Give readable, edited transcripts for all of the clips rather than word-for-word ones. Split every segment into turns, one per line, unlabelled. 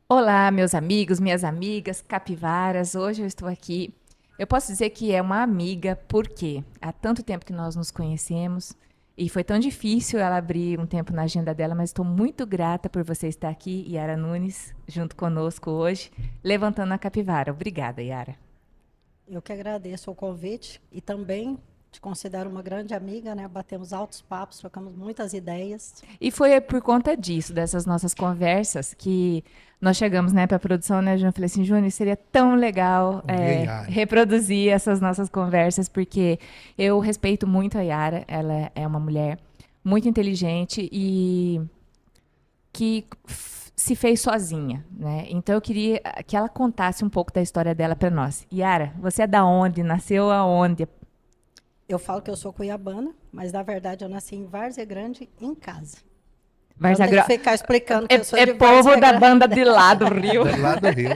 Olá, meus amigos, minhas amigas, capivaras. Hoje eu estou aqui. Eu posso dizer que é uma amiga, porque há tanto tempo que nós nos conhecemos e foi tão difícil ela abrir um tempo na agenda dela, mas estou muito grata por você estar aqui, Yara Nunes, junto conosco hoje, levantando a capivara. Obrigada, Yara.
Eu que agradeço o convite e também te considero uma grande amiga, né? Batemos altos papos, trocamos muitas ideias.
E foi por conta disso, dessas nossas conversas, que nós chegamos, né, para a produção, né, Júnior? Eu falei assim, Júnior, seria tão legal reproduzir essas nossas conversas, porque eu respeito muito a Yara, ela é uma mulher muito inteligente e que se fez sozinha, né? Então eu queria que ela contasse um pouco da história dela para nós. Yara, você é da onde? Nasceu aonde?
Eu falo que eu sou cuiabana, mas na verdade eu nasci em Várzea Grande, em casa.
Várzea
Então tem que ficar explicando que eu sou de
povo
Várzea
da
Grande.
banda de lá do Rio.
Do lado do Rio.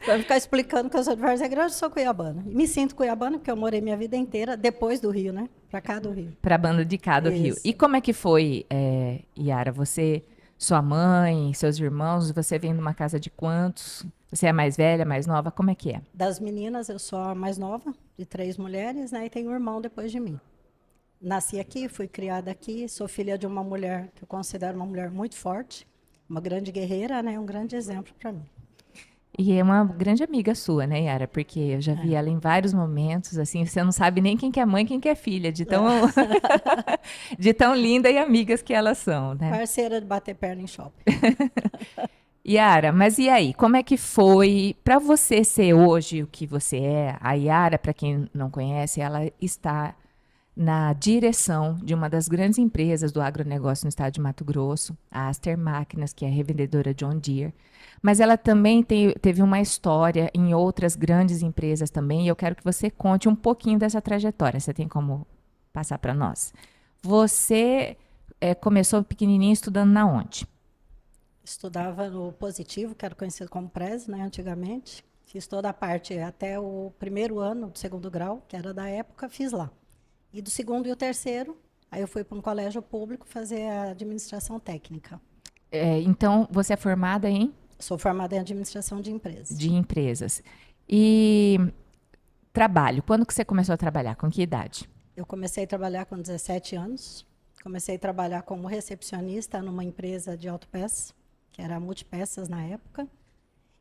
Então ficar explicando que eu sou de Várzea Grande, eu sou cuiabana. E me sinto cuiabana porque eu morei minha vida inteira depois do Rio, né? Para cá do Rio.
Para a banda de cá do Rio.
Isso.
E como é que foi, Yara? Você, sua mãe, seus irmãos, você vem de uma casa de quantos? Você é mais velha, mais nova? Como é que é?
Das meninas, eu sou a mais nova, de 3 mulheres, né? E tenho um irmão depois de mim. Nasci aqui, fui criada aqui, sou filha de uma mulher que eu considero uma mulher muito forte, uma grande guerreira, né? Um grande exemplo para mim.
E é uma grande amiga sua, né, Yara? Porque eu já vi ela em vários momentos, assim, você não sabe nem quem que é mãe, quem que é filha, de tão, de tão linda e amigas que elas são, né?
Parceira de bater perna em shopping.
Yara, mas e aí? Como é que foi para você ser hoje o que você é? A Yara, para quem não conhece, ela está na direção de uma das grandes empresas do agronegócio no estado de Mato Grosso, a Aster Máquinas, que é a revendedora John Deere. Mas ela também teve uma história em outras grandes empresas também, e eu quero que você conte um pouquinho dessa trajetória. Você tem como passar para nós? Você começou pequenininha estudando na onde?
Estudava no Positivo, que era conhecido como Preze, né? Antigamente. Fiz toda a parte até o primeiro ano do segundo grau, que era da época, fiz lá. E do segundo e o terceiro, aí eu fui para um colégio público fazer a administração técnica.
Então, você é formada em?
Sou formada em administração de empresas.
De empresas. E trabalho, quando que você começou a trabalhar? Com que idade?
Eu comecei a trabalhar com 17 anos. Comecei a trabalhar como recepcionista numa empresa de autopeças, que era a Multipeças na época.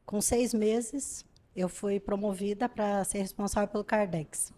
Com 6 meses, eu fui promovida para ser responsável pelo Cardex.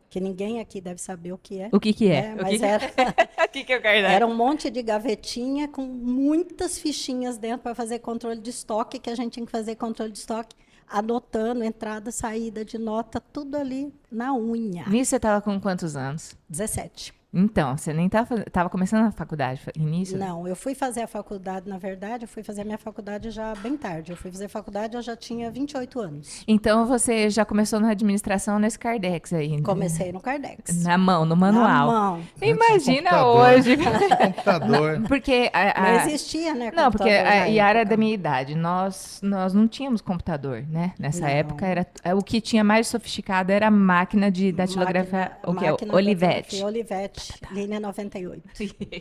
Que ninguém aqui deve saber o que é.
O que que é?
Mas era,
O que é o Cardex?
era um monte de gavetinha com muitas fichinhas dentro para fazer controle de estoque, que a gente tinha que fazer controle de estoque, anotando entrada, saída de nota, tudo ali na unha.
Nisso você estava com quantos anos?
17.
Então, você nem estava começando a faculdade, início?
Não, eu fui fazer a faculdade, na verdade, eu fui fazer a minha faculdade já bem tarde. Eu fui fazer faculdade, eu já tinha 28 anos.
Então, você já começou na administração nesse Cardex aí?
Comecei no Cardex.
Na mão, no manual.
Na mão.
Imagina hoje.
Computador.
Porque
Não existia, né?
Não, porque
computador
a
na
Yara é
época.
da minha idade. Nós não tínhamos computador, né? Nessa
Não.
época, o que tinha mais sofisticado era a máquina de datilografia, o que é?
Máquina
Olivete.
Olivete, linha 98.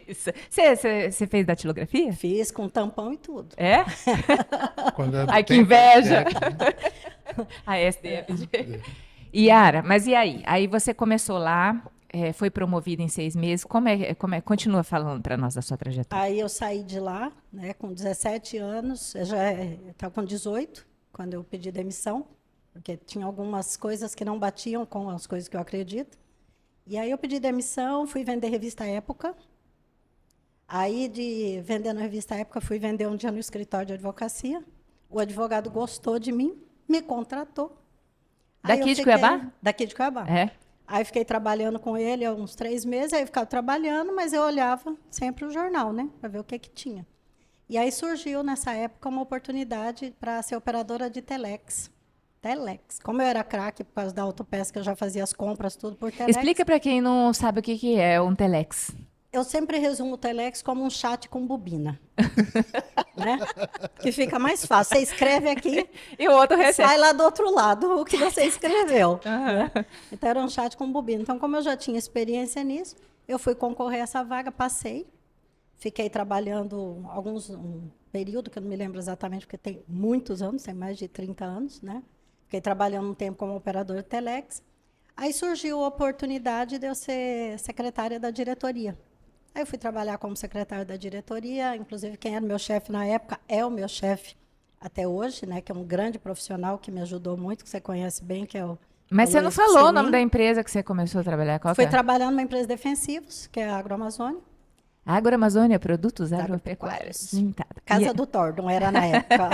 Isso. Você fez datilografia?
Fiz com tampão e tudo.
É?
Quando
Ai, que
tem
inveja!
Cardex,
A SDFG. Yara, mas e aí? Aí você começou lá, foi promovida em 6 meses. Como é? Continua falando para nós da sua trajetória.
Aí eu saí de lá, né, com 17 anos, eu já estava com 18, quando eu pedi demissão, porque tinha algumas coisas que não batiam com as coisas que eu acredito. E aí eu pedi demissão, fui vender revista Época. Aí, de vendendo a revista Época, fui vender um dia no escritório de advocacia. O advogado gostou de mim, me contratou. Aí
Daqui
eu
de Cuiabá?
Daqui de Cuiabá.
É?
Aí fiquei trabalhando com ele há uns 3 meses, aí eu ficava trabalhando, mas eu olhava sempre o jornal, né, para ver o que tinha. E aí surgiu, nessa época, uma oportunidade para ser operadora de Telex. Telex. Como eu era craque por causa da autopesca, eu já fazia as compras, tudo por Telex.
Explica para quem não sabe o que é um Telex.
Eu sempre resumo o Telex como um chat com bobina. Né? Que fica mais fácil. Você escreve aqui
E o outro recebe.
sai lá do outro lado o que você escreveu. Né? Então, era um chat com bobina. Então, como eu já tinha experiência nisso, eu fui concorrer a essa vaga, passei. Fiquei trabalhando um período, que eu não me lembro exatamente, porque tem muitos anos, tem mais de 30 anos, né? Fiquei trabalhando um tempo como operador de telex. Aí surgiu a oportunidade de eu ser secretária da diretoria. Aí eu fui trabalhar como secretária da diretoria, inclusive quem era meu chefe na época é o meu chefe até hoje, né? Que é um grande profissional que me ajudou muito, que você conhece bem, que é o
Mas você não
Luiz
falou o nome
Piccinin.
da empresa que você começou a trabalhar? Qual que
Fui
é?
trabalhando numa empresa de defensivos, que é a Agroamazônia,
Agroamazônia, produtos agropecuários.
agropecuários. Casa do Thor, não era na época.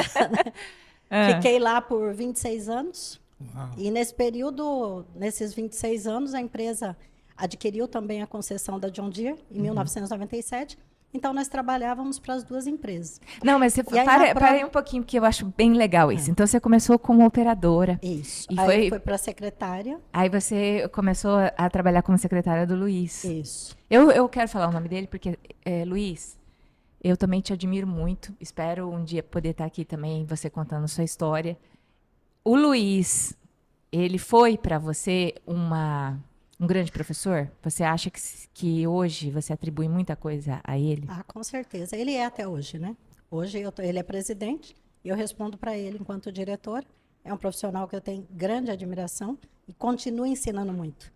Ah,
Fiquei lá por 26 anos.
Uau.
E nesse período, nesses 26 anos, a empresa adquiriu também a concessão da John Deere, em 1997. Então, nós trabalhávamos para as duas empresas.
não, mas você
E aí,
para aí um pouquinho, porque eu acho bem legal isso. Então, você começou como operadora.
Isso.
E
Aí foi para a secretária.
aí você começou a trabalhar como secretária do Luiz.
Isso.
Eu quero falar o nome dele, porque, Luiz, eu também te admiro muito. Espero um dia poder estar aqui também, você contando sua história. O Luiz, ele foi para você um grande professor? Você acha que hoje você atribui muita coisa a ele?
Ah, com certeza. Ele é até hoje, né? Hoje ele é presidente e eu respondo para ele enquanto diretor. É um profissional que eu tenho grande admiração e continua ensinando muito.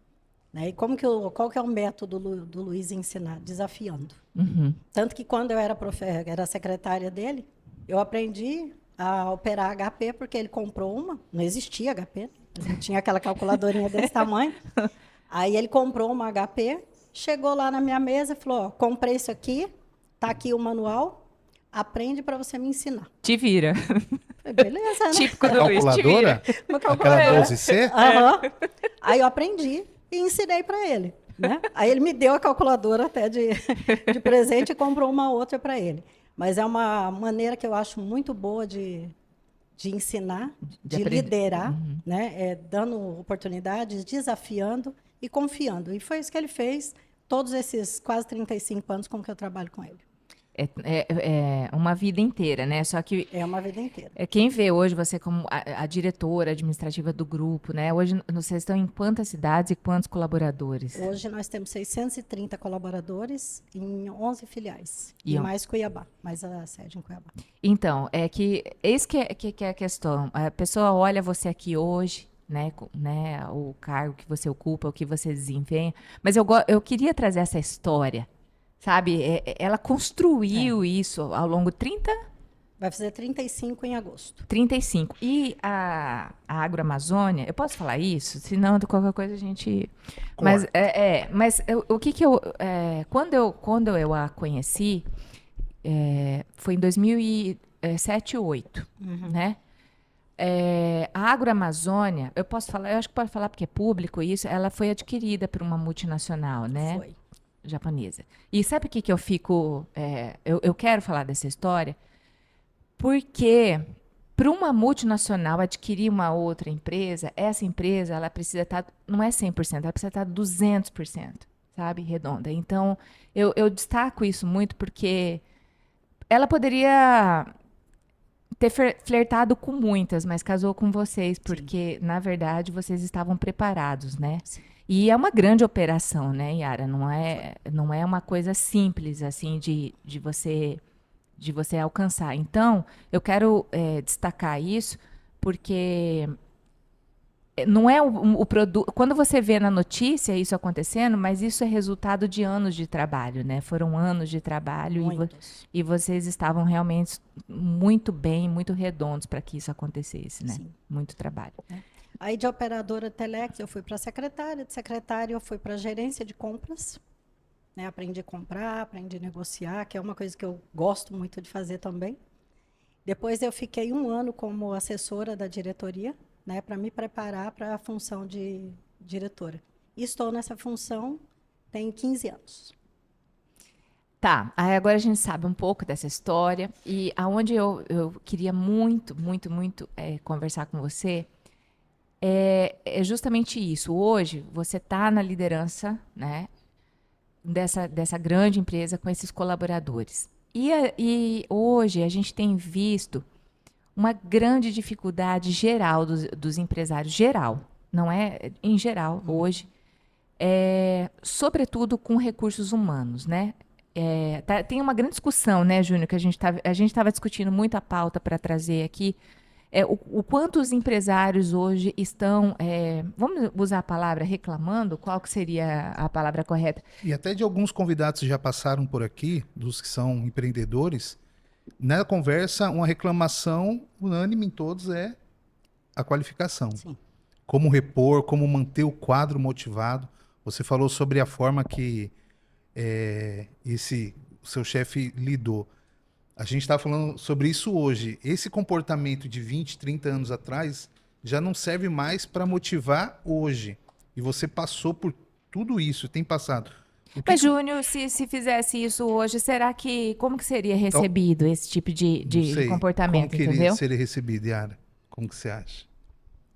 Né? E qual que é o método do Luiz ensinar? Desafiando.
Uhum.
Tanto que quando eu era secretária dele, eu aprendi a operar HP porque ele comprou uma, não existia HP, não tinha aquela calculadorinha desse tamanho. Aí ele comprou uma HP, chegou lá na minha mesa e falou: ó, comprei isso aqui, tá aqui o manual, aprende para você me ensinar.
Te vira.
Falei, beleza, né?
Típico do Luiz, te
Calculadora?
vira.
Uma
Aquela
calculadora.
12C?
Aham. Aí eu aprendi e ensinei para ele. Né? Aí ele me deu a calculadora até de presente e comprou uma outra para ele. Mas é uma maneira que eu acho muito boa de ensinar, de
aprender.
liderar, né? Dando oportunidades, desafiando e confiando. E foi isso que ele fez todos esses quase 35 anos com que eu trabalho com ele.
É uma vida inteira, né? Só que
É uma vida inteira.
quem vê hoje você como a diretora administrativa do grupo, né? Hoje vocês estão em quantas cidades e quantos colaboradores?
Hoje nós temos 630 colaboradores em 11 filiais.
E
E
on-
mais Cuiabá, mais a sede em Cuiabá.
Então, eis que é a questão. A pessoa olha você aqui hoje, né? O cargo que você ocupa, o que você desempenha. Mas eu queria trazer essa história, sabe? Ela construiu isso ao longo de
Vai fazer 35 em agosto.
35. E a Agroamazônia, eu posso falar isso? Senão, de qualquer coisa a gente. Mas, o que eu. Quando eu a conheci, foi em 2007, 2008, né? A Agroamazônia, eu posso falar, eu acho que pode falar porque é público isso, ela foi adquirida por uma multinacional, né?
Foi.
Japonesa. E sabe o que eu fico. Eu quero falar dessa história? Porque para uma multinacional adquirir uma outra empresa, essa empresa ela precisa estar, não é 100%, ela precisa estar 200%, sabe? Redonda. Então, eu destaco isso muito porque ela poderia ter flertado com muitas, mas casou com vocês, porque, na verdade, vocês estavam preparados, né?
Sim.
E é uma grande operação, né, Yara? Não é uma coisa simples, assim, de você alcançar. Então, eu quero destacar isso, porque não é o produto. Quando você vê na notícia isso acontecendo, mas isso é resultado de anos de trabalho, né? Foram anos de trabalho
Muitos.
e vocês estavam realmente muito bem, muito redondos para que isso acontecesse, né?
Sim.
Muito trabalho.
Aí de operadora Telex eu fui para secretária, de secretária eu fui para gerência de compras. Né? Aprendi a comprar, aprendi a negociar, que é uma coisa que eu gosto muito de fazer também. Depois eu fiquei 1 ano como assessora da diretoria, né, para me preparar para a função de diretora. E estou nessa função tem 15 anos.
Tá, aí agora a gente sabe um pouco dessa história e aonde eu queria muito, muito, muito conversar com você é justamente isso. Hoje você está na liderança, né, dessa grande empresa com esses colaboradores. E hoje a gente tem visto uma grande dificuldade geral dos empresários, geral, não é em geral, hoje, sobretudo com recursos humanos, né? tem uma grande discussão, né, Júnior, que a gente estava discutindo muito a pauta para trazer aqui. O quanto os empresários hoje estão, vamos usar a palavra reclamando, qual que seria a palavra correta?
E até de alguns convidados que já passaram por aqui, dos que são empreendedores, na conversa, uma reclamação unânime em todos é a qualificação.
Sim.
Como repor, como manter o quadro motivado. Você falou sobre a forma que o seu chefe lidou. A gente está falando sobre isso hoje. Esse comportamento de 20, 30 anos atrás já não serve mais para motivar hoje. E você passou por tudo isso, tem passado.
Mas, Júnior, se fizesse isso hoje, como que seria recebido esse tipo de comportamento,
como que
entendeu?
Como seria recebido, Yara? Como que você acha?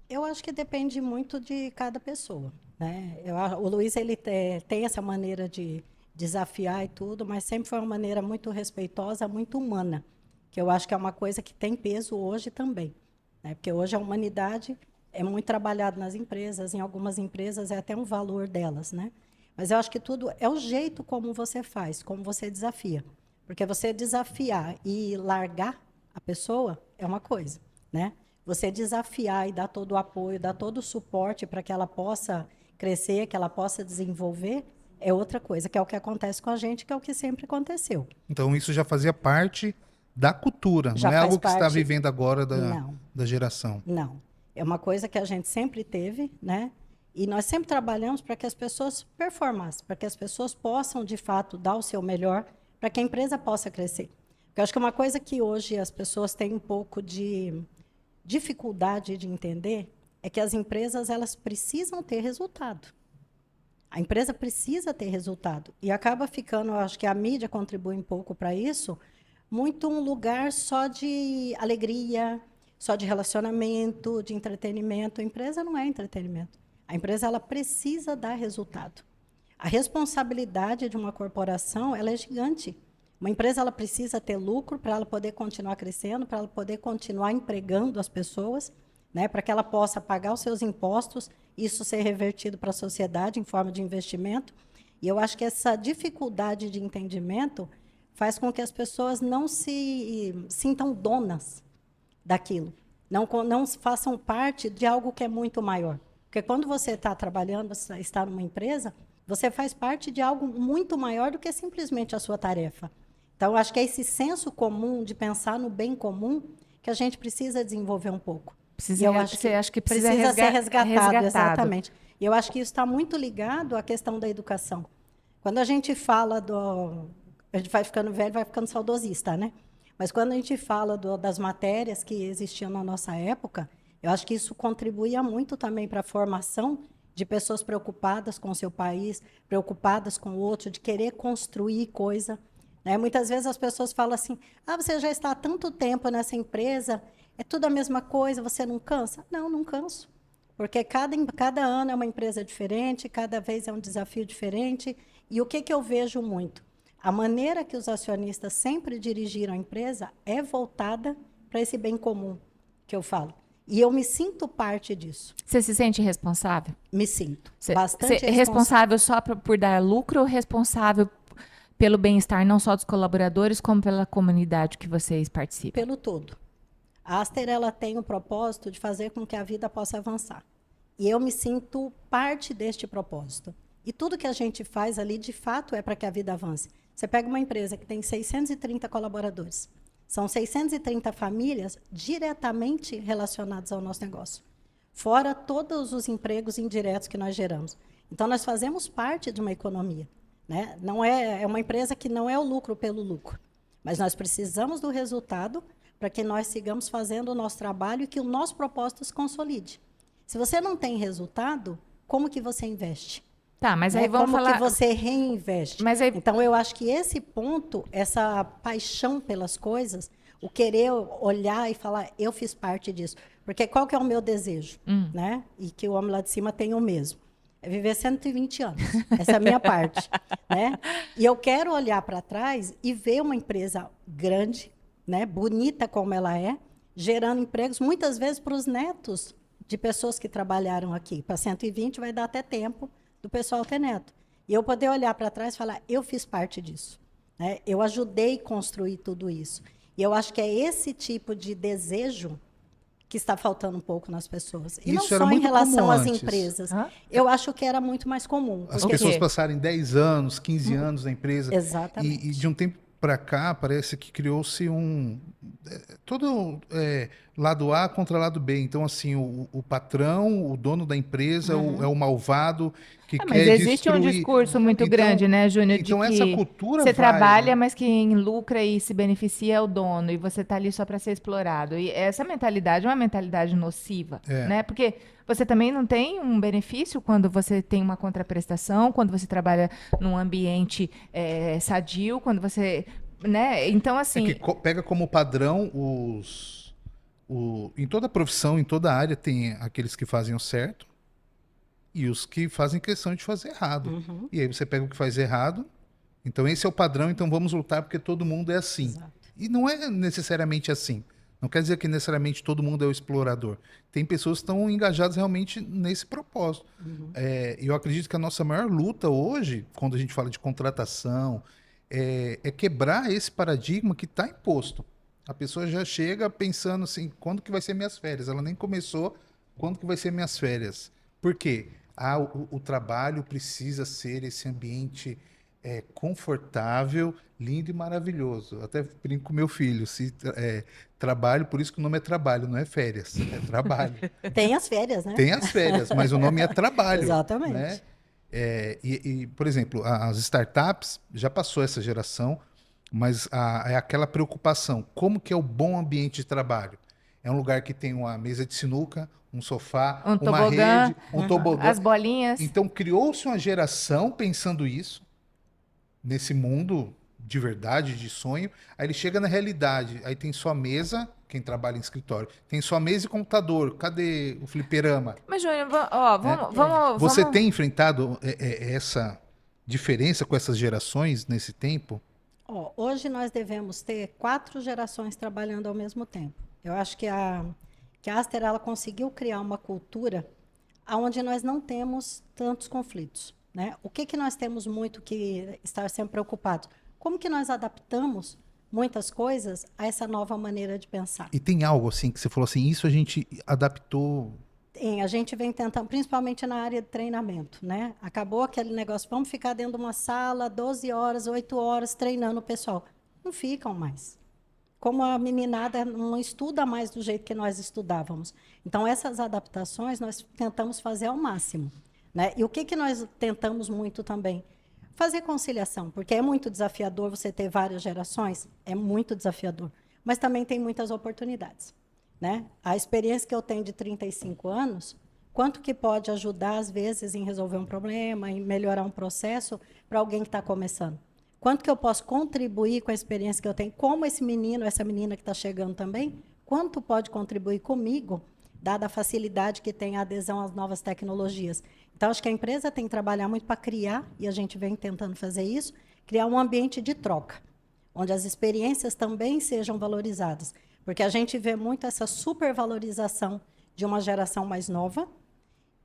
Eu acho que depende muito de cada pessoa, né? O Luiz, ele tem essa maneira de desafiar e tudo, mas sempre foi uma maneira muito respeitosa, muito humana, que eu acho que é uma coisa que tem peso hoje também, né? Porque hoje a humanidade é muito trabalhada nas empresas, em algumas empresas é até um valor delas, né? Mas eu acho que tudo é o jeito como você faz, como você desafia. Porque você desafiar e largar a pessoa é uma coisa, né? Você desafiar e dar todo o apoio, dar todo o suporte para que ela possa crescer, que ela possa desenvolver, é outra coisa, que é o que acontece com a gente, que é o que sempre aconteceu.
Então isso já fazia parte da cultura,
Já
não é
faz
algo que você está
parte-
vivendo agora
Não.
da geração.
Não. É uma coisa que a gente sempre teve, né? E nós sempre trabalhamos para que as pessoas performassem, para que as pessoas possam, de fato, dar o seu melhor, para que a empresa possa crescer. Porque eu acho que uma coisa que hoje as pessoas têm um pouco de dificuldade de entender é que as empresas, elas precisam ter resultado. A empresa precisa ter resultado. E acaba ficando, eu acho que a mídia contribui um pouco para isso, muito um lugar só de alegria, só de relacionamento, de entretenimento. A empresa não é entretenimento. A empresa, ela precisa dar resultado. A responsabilidade de uma corporação, ela é gigante. Uma empresa, ela precisa ter lucro para ela poder continuar crescendo, para ela poder continuar empregando as pessoas, né, para que ela possa pagar os seus impostos, isso ser revertido para a sociedade em forma de investimento. E eu acho que essa dificuldade de entendimento faz com que as pessoas não se sintam donas daquilo, não façam parte de algo que é muito maior. Porque quando você está trabalhando, você está numa empresa, você faz parte de algo muito maior do que simplesmente a sua tarefa. Então, eu acho que é esse senso comum de pensar no bem comum que a gente precisa desenvolver um pouco.
Você acha que precisa
ser resgatado,
resgatado.
exatamente. E eu acho que isso está muito ligado à questão da educação. Quando a gente fala a gente vai ficando velho, vai ficando saudosista, né? Mas quando a gente fala das matérias que existiam na nossa época, eu acho que isso contribuía muito também para a formação de pessoas preocupadas com o seu país, preocupadas com o outro, de querer construir coisa, né? Muitas vezes as pessoas falam assim, você já está há tanto tempo nessa empresa, é tudo a mesma coisa, você não cansa? Não, não canso. Porque cada ano é uma empresa diferente, cada vez é um desafio diferente. E o que eu vejo muito? A maneira que os acionistas sempre dirigiram a empresa é voltada para esse bem comum que eu falo. E eu me sinto parte disso.
Você se sente responsável?
Me sinto. Bastante
responsável só por dar lucro ou responsável pelo bem-estar não só dos colaboradores, como pela comunidade que vocês participam?
Pelo todo. A Aster, ela tem o propósito de fazer com que a vida possa avançar. E eu me sinto parte deste propósito. E tudo que a gente faz ali, de fato, é para que a vida avance. Você pega uma empresa que tem 630 colaboradores. São 630 famílias diretamente relacionadas ao nosso negócio. Fora todos os empregos indiretos que nós geramos. Então, nós fazemos parte de uma economia, né? Não é uma empresa que não é o lucro pelo lucro. Mas nós precisamos do resultado para que nós sigamos fazendo o nosso trabalho e que o nosso propósito se consolide. Se você não tem resultado, como que você investe?
Tá, mas aí vamos falar...
Como que você reinveste? Então, eu acho que esse ponto, essa paixão pelas coisas, o querer olhar e falar, eu fiz parte disso. Porque qual que é o meu desejo? Né? E que o homem lá de cima tem o mesmo. É viver 120 anos. Essa é a minha parte. Né? E eu quero olhar para trás e ver uma empresa grande, né, bonita como ela é, gerando empregos, muitas vezes para os netos de pessoas que trabalharam aqui. Para 120 vai dar até tempo do pessoal ter neto. E eu poder olhar para trás e falar, eu fiz parte disso. né? Eu ajudei a construir tudo isso. E eu acho que é esse tipo de desejo que está faltando um pouco nas pessoas. E não
Isso era
só em
muito
relação
comum
às
antes.
empresas.
Hã?
Eu acho que era muito mais comum.
As
O
pessoas
quê?
passarem 10 anos, 15 anos na empresa.
Exatamente.
E de um tempo para cá, parece que criou-se todo lado A contra lado B. Então, assim, o patrão, o dono da empresa é o malvado que
Mas
quer
existe um
destruir.
discurso muito
Então,
grande, né, Júnior, de
então essa
que
cultura
você
vai,
trabalha,
né?
mas quem lucra e se beneficia é o dono, e você está ali só para ser explorado. E essa mentalidade é uma mentalidade nociva,
É.
né? Porque você também não tem um benefício quando você tem uma contraprestação, quando você trabalha num ambiente sadio, quando você, né? Então,
É que
assim,
pega como padrão em toda profissão, em toda área, tem aqueles que fazem o certo e os que fazem questão de fazer errado.
Uhum.
E aí você pega o que faz errado, então esse é o padrão, então vamos lutar porque todo mundo é assim.
Exato.
E não é necessariamente assim. Não quer dizer que necessariamente todo mundo é o explorador. Tem pessoas que estão engajadas realmente nesse propósito. Eu acredito que a nossa maior luta hoje, quando a gente fala de contratação, é quebrar esse paradigma que está imposto. A pessoa já chega pensando assim, quando que vai ser minhas férias? Ela nem começou, quando que vai ser minhas férias? Por quê? O trabalho precisa ser esse ambiente confortável, lindo e maravilhoso. Até brinco com meu filho, trabalho, por isso que o nome é trabalho, não é férias, é trabalho.
Tem as férias, né?
Tem as férias, mas o nome é trabalho, né?
Exatamente.
Por exemplo, as startups já passou essa geração, mas é aquela preocupação, como que é o bom ambiente de trabalho? É um lugar que tem uma mesa de sinuca, um sofá,
um
uma
tobogã,
rede, um tobogã.
as bolinhas.
Então criou-se uma geração pensando isso, nesse mundo de verdade, de sonho. Aí ele chega na realidade, aí tem só mesa, quem trabalha em escritório, tem só mesa e computador. Cadê o fliperama?
Mas, Júnior, vamos.
Você tem enfrentado essa diferença com essas gerações nesse tempo?
Ó, hoje nós devemos ter 4 gerações trabalhando ao mesmo tempo. Eu acho que a Aster ela conseguiu criar uma cultura onde nós não temos tantos conflitos, né? O que nós temos muito que estar sempre preocupados? Como que nós adaptamos muitas coisas a essa nova maneira de pensar?
E tem algo assim que você falou assim, isso a gente adaptou.
A gente vem tentando, principalmente na área de treinamento, né? Acabou aquele negócio, vamos ficar dentro de uma sala 12 horas, 8 horas treinando o pessoal. Não ficam mais. Como a meninada não estuda mais do jeito que nós estudávamos. Então, essas adaptações nós tentamos fazer ao máximo, né? E o que nós tentamos muito também? Fazer conciliação, porque é muito desafiador você ter várias gerações, é muito desafiador, mas também tem muitas oportunidades, né? A experiência que eu tenho de 35 anos, quanto que pode ajudar, às vezes, em resolver um problema, em melhorar um processo para alguém que está começando? Quanto que eu posso contribuir com a experiência que eu tenho? Como esse menino, essa menina que está chegando também, quanto pode contribuir comigo, dada a facilidade que tem a adesão às novas tecnologias? Então, acho que a empresa tem que trabalhar muito para criar, e a gente vem tentando fazer isso, criar um ambiente de troca, onde as experiências também sejam valorizadas. Porque a gente vê muito essa supervalorização de uma geração mais nova,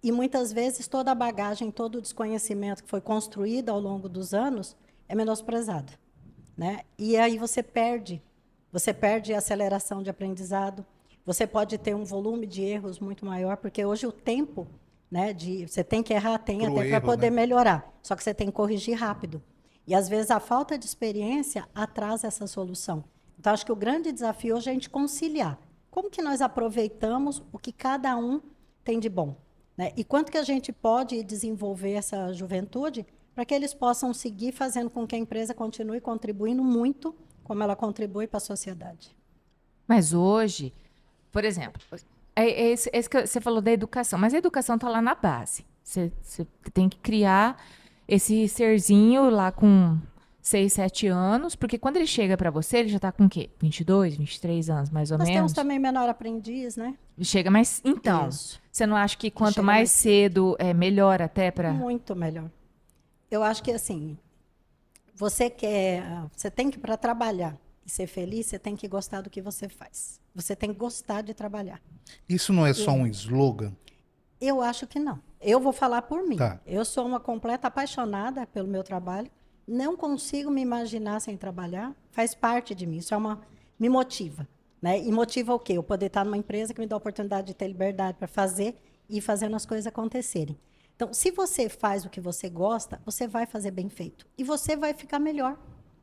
e muitas vezes toda a bagagem, todo o desconhecimento que foi construído ao longo dos anos é menosprezado, né? E aí você perde a aceleração de aprendizado, você pode ter um volume de erros muito maior, porque hoje o tempo, né, você tem que errar, tem até para poder melhorar, só que você tem que corrigir rápido. E às vezes a falta de experiência atrasa essa solução. Então acho que o grande desafio hoje é a gente conciliar. Como que nós aproveitamos o que cada um tem de bom, né? E quanto que a gente pode desenvolver essa juventude para que eles possam seguir fazendo com que a empresa continue contribuindo muito, como ela contribui para a sociedade.
Mas hoje, por exemplo, esse que você falou da educação, mas a educação está lá na base. Você tem que criar esse serzinho lá com 6, 7 anos, porque quando ele chega para você, ele já está com o quê? 22, 23 anos, mais ou menos?
Nós temos também menor aprendiz, né?
Chega mais... Então,
Isso.
Você não acha que quanto mais cedo é melhor até para...
Muito melhor. Eu acho que, assim, você tem que, para trabalhar e ser feliz, você tem que gostar do que você faz. Você tem que gostar de trabalhar.
Isso não é só um slogan?
Eu acho que não. Eu vou falar por mim.
Tá.
Eu sou uma completa apaixonada pelo meu trabalho. não consigo me imaginar sem trabalhar, faz parte de mim, isso me motiva. Né? E motiva o quê? Eu poder estar numa empresa que me dá a oportunidade de ter liberdade para fazer e ir fazendo as coisas acontecerem. Então, se você faz o que você gosta, você vai fazer bem feito. E você vai ficar melhor.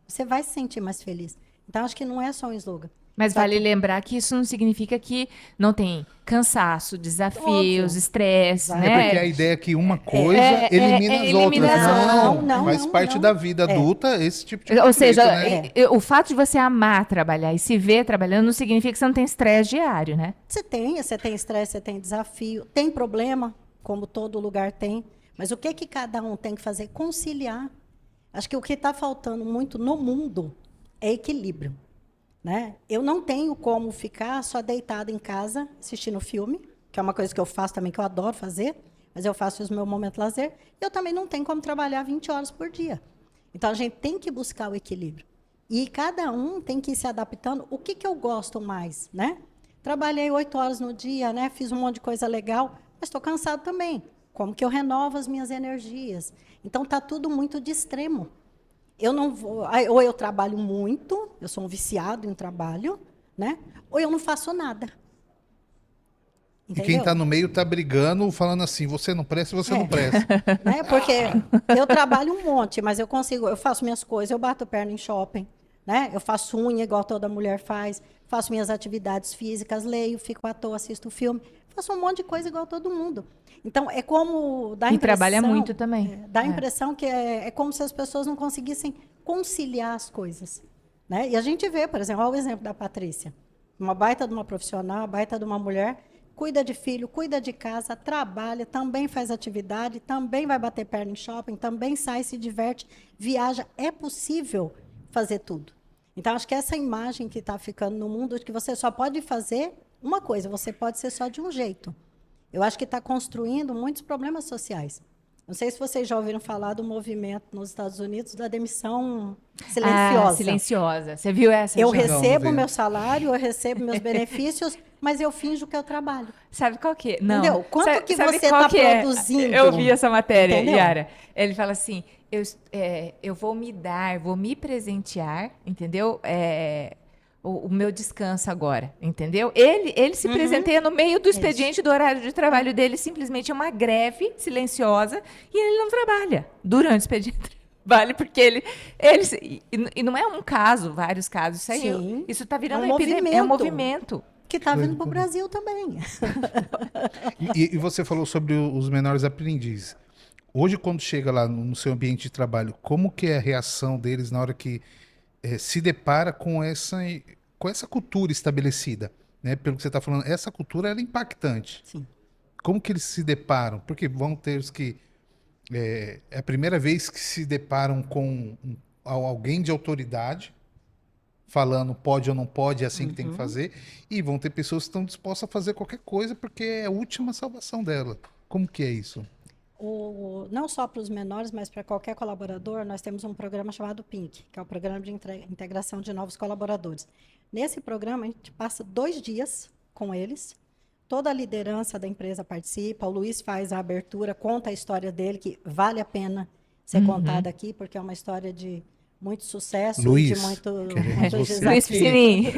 Você vai se sentir mais feliz. Então, acho que não é só um slogan.
Mas vale lembrar que isso não significa que não tem cansaço, desafios,
Óbvio.
estresse,
Exato.
É
né?
porque a ideia é que uma coisa elimina as outras.
eliminação.
Não, faz parte da vida adulta esse tipo de
Ou
conflito,
seja,
né?
o fato de você amar trabalhar e se ver trabalhando não significa que você não tem estresse diário, né?
Você tem estresse, você tem desafio, tem problema, como todo lugar tem. Mas o que cada um tem que fazer? Conciliar. Acho que o que está faltando muito no mundo é equilíbrio. Né? Eu não tenho como ficar só deitada em casa assistindo filme, que é uma coisa que eu faço também, que eu adoro fazer, mas eu faço isso no meu momento de lazer. E eu também não tenho como trabalhar 20 horas por dia. Então, a gente tem que buscar o equilíbrio. E cada um tem que ir se adaptando. O que eu gosto mais? Né? Trabalhei 8 horas no dia, né? Fiz um monte de coisa legal, mas estou cansado também. Como que eu renovo as minhas energias? Então, está tudo muito de extremo. Eu não vou, ou eu trabalho muito, eu sou um viciado em trabalho, né? Ou eu não faço nada.
E
Entendeu?
quem está no meio está brigando, falando assim, você não presta, você não presta.
Né? Porque eu trabalho um monte, mas eu faço minhas coisas, eu bato perna em shopping, né? Eu faço unha igual toda mulher faz, faço minhas atividades físicas, leio, fico à toa, assisto filme, faço um monte de coisa igual todo mundo. Então, é como dá a impressão...
E trabalha muito também.
Dá a impressão que é como se as pessoas não conseguissem conciliar as coisas. Né? E a gente vê, por exemplo, olha o exemplo da Patrícia. Uma baita de uma profissional, uma baita de uma mulher, cuida de filho, cuida de casa, trabalha, também faz atividade, também vai bater perna em shopping, também sai, se diverte, viaja. É possível fazer tudo. Então, acho que essa imagem que está ficando no mundo, de que você só pode fazer uma coisa, você pode ser só de um jeito. Eu acho que está construindo muitos problemas sociais. Não sei se vocês já ouviram falar do movimento nos Estados Unidos da demissão silenciosa.
Ah, silenciosa. Você viu essa?
Eu
já?
recebo meu salário, eu recebo meus benefícios, mas eu finjo que eu trabalho.
Sabe qual que é? Não.
Entendeu? Quanto
sabe,
que
sabe
você
qual
está
que é?
produzindo?
Eu vi essa matéria,
Entendeu?
Yara. Ele fala assim, eu vou me dar, vou me presentear, entendeu? O meu descanso agora, entendeu? Ele se presenteia no meio do expediente do horário de trabalho dele, simplesmente é uma greve silenciosa, e ele não trabalha durante o expediente de trabalho, porque ele e não é um caso, vários casos, isso está virando uma epidemia, é um movimento.
Que está vindo para o Brasil também.
E você falou sobre os menores aprendizes. Hoje, quando chega lá no seu ambiente de trabalho, como que é a reação deles na hora que se depara com essa cultura estabelecida? Né? Pelo que você está falando, essa cultura ela é impactante.
Sim.
Como que eles se deparam? Porque vão ter os que... É a primeira vez que se deparam com alguém de autoridade, falando pode ou não pode, é assim que tem que fazer, e vão ter pessoas que estão dispostas a fazer qualquer coisa porque é a última salvação dela. Como que é isso?
Não só para os menores, mas para qualquer colaborador, nós temos um programa chamado PINC, que é o Programa de Integração de Novos Colaboradores. Nesse programa, a gente passa 2 dias com eles, toda a liderança da empresa participa, o Luiz faz a abertura, conta a história dele, que vale a pena ser contada aqui, porque é uma história de muito sucesso,
Luiz,
de muito
você.
Luiz Piscinim,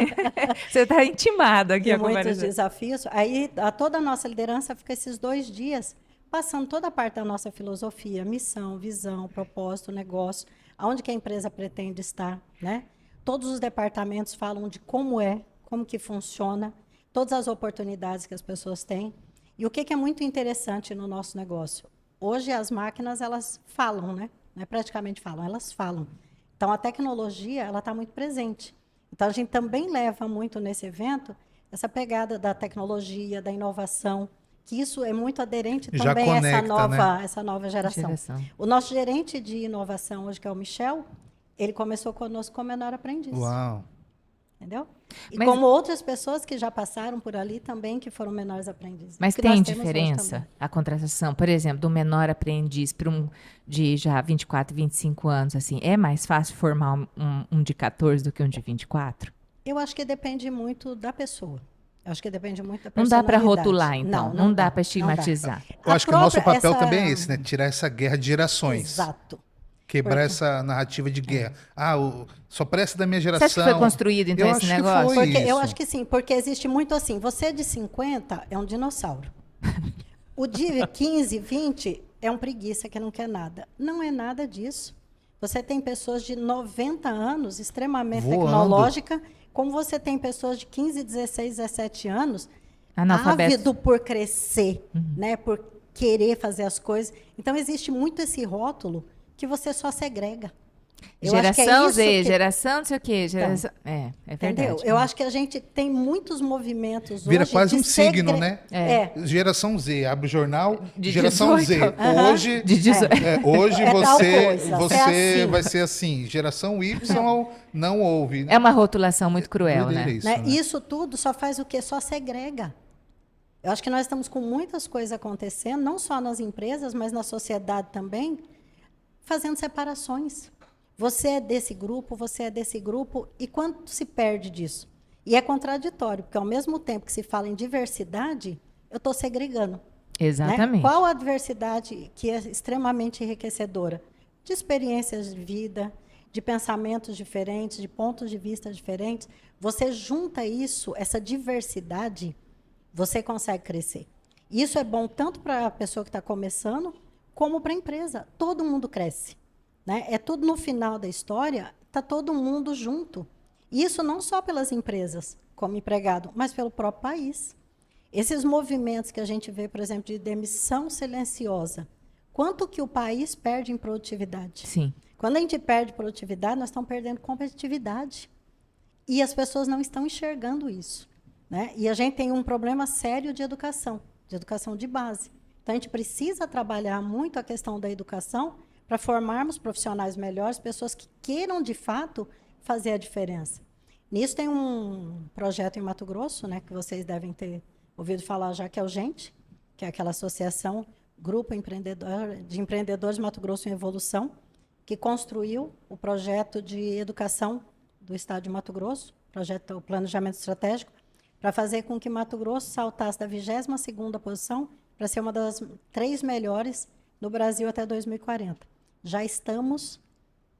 você está intimado aqui.
De muitos desafios. Aí, toda a nossa liderança fica esses 2 dias passando toda a parte da nossa filosofia, missão, visão, propósito, negócio, aonde que a empresa pretende estar, né? Todos os departamentos falam de como que funciona, todas as oportunidades que as pessoas têm. E o que é muito interessante no nosso negócio? Hoje as máquinas, elas falam, né? Não é praticamente falam, elas falam. Então, a tecnologia, ela está muito presente. Então, a gente também leva muito nesse evento essa pegada da tecnologia, da inovação, que isso é muito aderente também a essa nova geração. O nosso gerente de inovação hoje, que é o Michel, ele começou conosco como menor aprendiz.
Uau!
Entendeu? E como outras pessoas que já passaram por ali também, que foram menores aprendizes.
Mas tem diferença a contratação, por exemplo, do menor aprendiz para de já 24, 25 anos, assim, é mais fácil formar um de 14 do que um de 24?
Eu acho que depende muito da pessoa. Eu acho que depende muito da
personalidade. Não dá para
personalidade.
rotular, então. Não dá para estigmatizar.
Eu acho que o nosso papel também é esse, né? Tirar essa guerra de gerações.
Exato.
Quebrar
Porque-
essa narrativa de guerra. Ah, só presta da minha
Você
geração.
acha que foi construído, então,
Eu
esse
acho que
negócio?
foi.
Porque eu
isso.
acho que sim, porque existe muito assim, você de 50 é um dinossauro. O de 15, 20 é um preguiça que não quer nada. Não é nada disso. Você tem pessoas de 90 anos, extremamente
Voando.
tecnológica, como você tem pessoas de 15, 16, 17 anos,
Analfabeto.
ávido por crescer, né, por querer fazer as coisas. Então, existe muito esse rótulo que você só segrega. Eu acho que é
Geração
isso
Z,
que-
geração não sei o quê. Geração... é
Entendeu?
verdade.
Eu acho que a gente tem muitos movimentos
Vira
hoje
quase
de
um signo, né?
É.
Geração Z, abre o jornal,
De
geração
18.
Z. Hoje,
De 18.
hoje
É tal
você,
coisa,
você
assim.
vai ser assim. Geração Y não ouve.
É uma rotulação muito cruel,
Doideira
né?
isso,
Né?
né?
Isso tudo só faz o quê? Só segrega. Eu acho que nós estamos com muitas coisas acontecendo, não só nas empresas, mas na sociedade também, fazendo separações. Você é desse grupo, e quanto se perde disso? E é contraditório, porque ao mesmo tempo que se fala em diversidade, eu estou segregando.
Exatamente.
Né? Qual a diversidade que é extremamente enriquecedora? De experiências de vida, de pensamentos diferentes, de pontos de vista diferentes. Você junta isso, essa diversidade, você consegue crescer. Isso é bom tanto para a pessoa que está começando, como para a empresa. Todo mundo cresce. Né? É tudo no final da história, está todo mundo junto. Isso não só pelas empresas, como empregado, mas pelo próprio país. Esses movimentos que a gente vê, por exemplo, de demissão silenciosa, quanto que o país perde em produtividade?
Sim.
Quando a gente perde produtividade, nós estamos perdendo competitividade. E as pessoas não estão enxergando isso. Né? E a gente tem um problema sério de educação de base. Então, a gente precisa trabalhar muito a questão da educação para formarmos profissionais melhores, pessoas que queiram, de fato, fazer a diferença. Nisso tem um projeto em Mato Grosso, né, que vocês devem ter ouvido falar já, que é o GENTE, que é aquela associação, Grupo de Empreendedores Mato Grosso em Evolução, que construiu o projeto de educação do Estado de Mato Grosso, o Planejamento Estratégico, para fazer com que Mato Grosso saltasse da 22ª posição para ser uma das 3 melhores no Brasil até 2040. Já estamos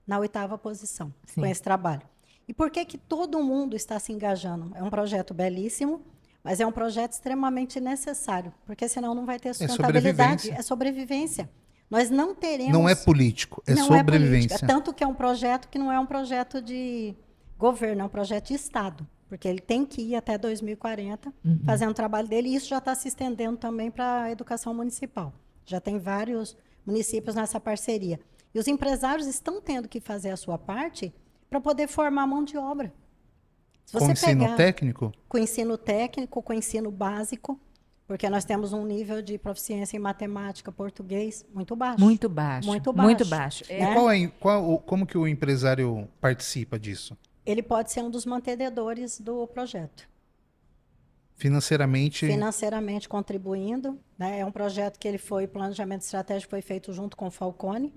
na 8ª posição com esse trabalho. E por que que todo mundo está se engajando? É um projeto belíssimo, mas é um projeto extremamente necessário, porque senão não vai ter sustentabilidade. É sobrevivência. Nós não teremos...
Não é político, é
não
sobrevivência.
É política, tanto que é um projeto que não é um projeto de governo, é um projeto de Estado, porque ele tem que ir até 2040 fazendo o trabalho dele, e isso já está se estendendo também para a educação municipal. Já tem vários municípios nessa parceria. E os empresários estão tendo que fazer a sua parte para poder formar mão de obra. Se você
Com ensino
pegar,
técnico?
Com ensino técnico, com ensino básico, porque nós temos um nível de proficiência em matemática, português muito baixo.
Muito baixo.
Muito baixo.
Muito baixo.
E como que o empresário participa disso?
Ele pode ser um dos mantenedores do projeto.
Financeiramente?
Financeiramente contribuindo. Né? É um projeto que o planejamento estratégico foi feito junto com o Falcone,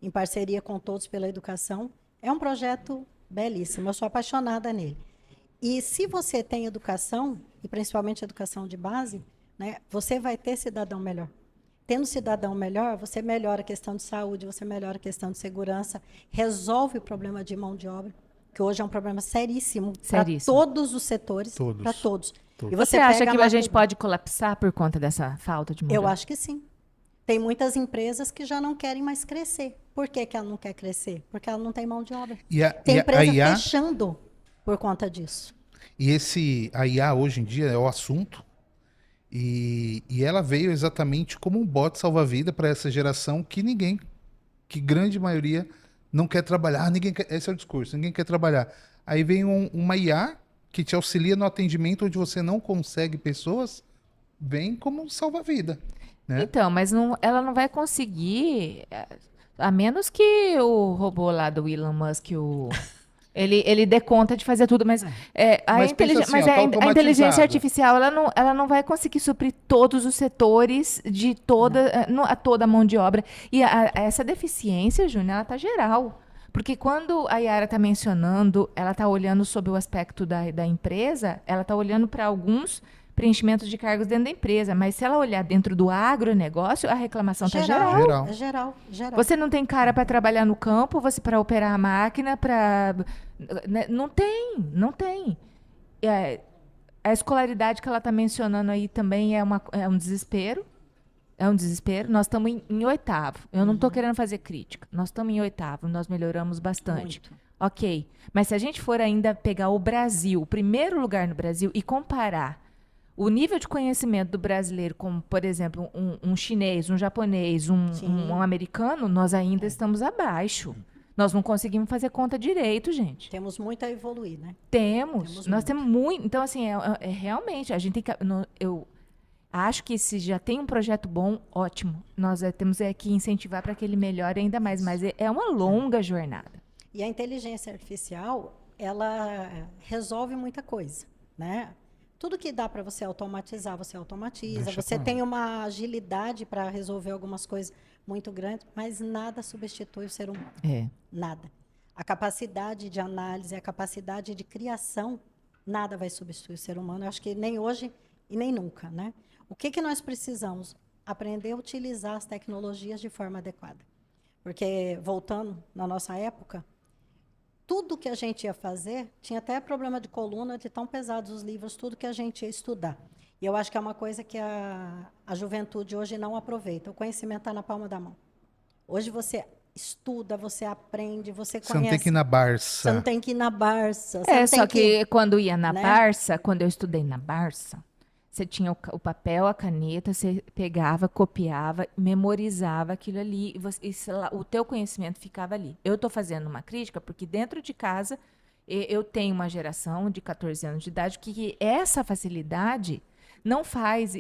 em parceria com Todos pela Educação. É um projeto belíssimo, eu sou apaixonada nele. E se você tem educação, e principalmente educação de base, né, você vai ter cidadão melhor. Tendo cidadão melhor, você melhora a questão de saúde, você melhora a questão de segurança, resolve o problema de mão de obra, que hoje é um problema seríssimo para todos os setores, para todos.
E você acha que a gente pode colapsar por conta dessa falta de mão de obra?
Eu acho que sim. Tem muitas empresas que já não querem mais crescer. Por que ela não quer crescer? Porque ela não tem mão de obra. Tem empresa fechando por conta disso.
E a IA hoje em dia é o assunto. E ela veio exatamente como um bote salva-vida para essa geração que grande maioria não quer trabalhar. Esse é o discurso, ninguém quer trabalhar. Aí vem uma IA que te auxilia no atendimento onde você não consegue pessoas, vem como salva-vida. Né?
Então, mas ela não vai conseguir, a menos que o robô lá do Elon Musk, ele dê conta de fazer tudo, mas a inteligência artificial ela não vai conseguir suprir todos os setores de toda a mão de obra. E essa deficiência, Júnior, ela está geral. Porque quando a Yara está mencionando, ela está olhando sob o aspecto da empresa, ela está olhando para alguns preenchimento de cargos dentro da empresa. Mas se ela olhar dentro do agronegócio, a reclamação está geral.
Geral.
É geral.
Você não tem cara para trabalhar no campo, você para operar a máquina, para... Não tem. A escolaridade que ela está mencionando aí também é um desespero. É um desespero. Nós estamos em 8º. Eu não estou querendo fazer crítica. Nós estamos em 8º. Nós melhoramos bastante.
Muito.
Ok. Mas se a gente for ainda pegar o Brasil, o primeiro lugar no Brasil, e comparar o nível de conhecimento do brasileiro com, por exemplo, um chinês, um japonês, um americano, nós ainda estamos abaixo. Nós não conseguimos fazer conta direito, gente.
Temos muito a evoluir, né?
Nós temos muito. Então, assim, realmente, a gente tem que... Eu acho que se já tem um projeto bom, ótimo. Nós temos que incentivar para que ele melhore ainda mais. Mas é uma longa jornada.
E a inteligência artificial, ela resolve muita coisa, né? Tudo que dá para você automatizar, você automatiza. Você tem uma agilidade para resolver algumas coisas muito grandes, mas nada substitui o ser humano. Nada. A capacidade de análise, a capacidade de criação, nada vai substituir o ser humano. Eu acho que nem hoje e nem nunca, né? O que nós precisamos? Aprender a utilizar as tecnologias de forma adequada. Porque, voltando na nossa época, tudo que a gente ia fazer, tinha até problema de coluna, de tão pesados os livros, tudo que a gente ia estudar. E eu acho que é uma coisa que a juventude hoje não aproveita. O conhecimento está na palma da mão. Hoje você estuda, você aprende, você conhece.
Você não tem que ir na Barça.
Você não tem que ir na Barça.
Só que quando ia na Barça, quando eu estudei na Barça, você tinha o papel, a caneta, você pegava, copiava, memorizava aquilo ali, o teu conhecimento ficava ali. Eu estou fazendo uma crítica porque dentro de casa eu tenho uma geração de 14 anos de idade que essa facilidade não faz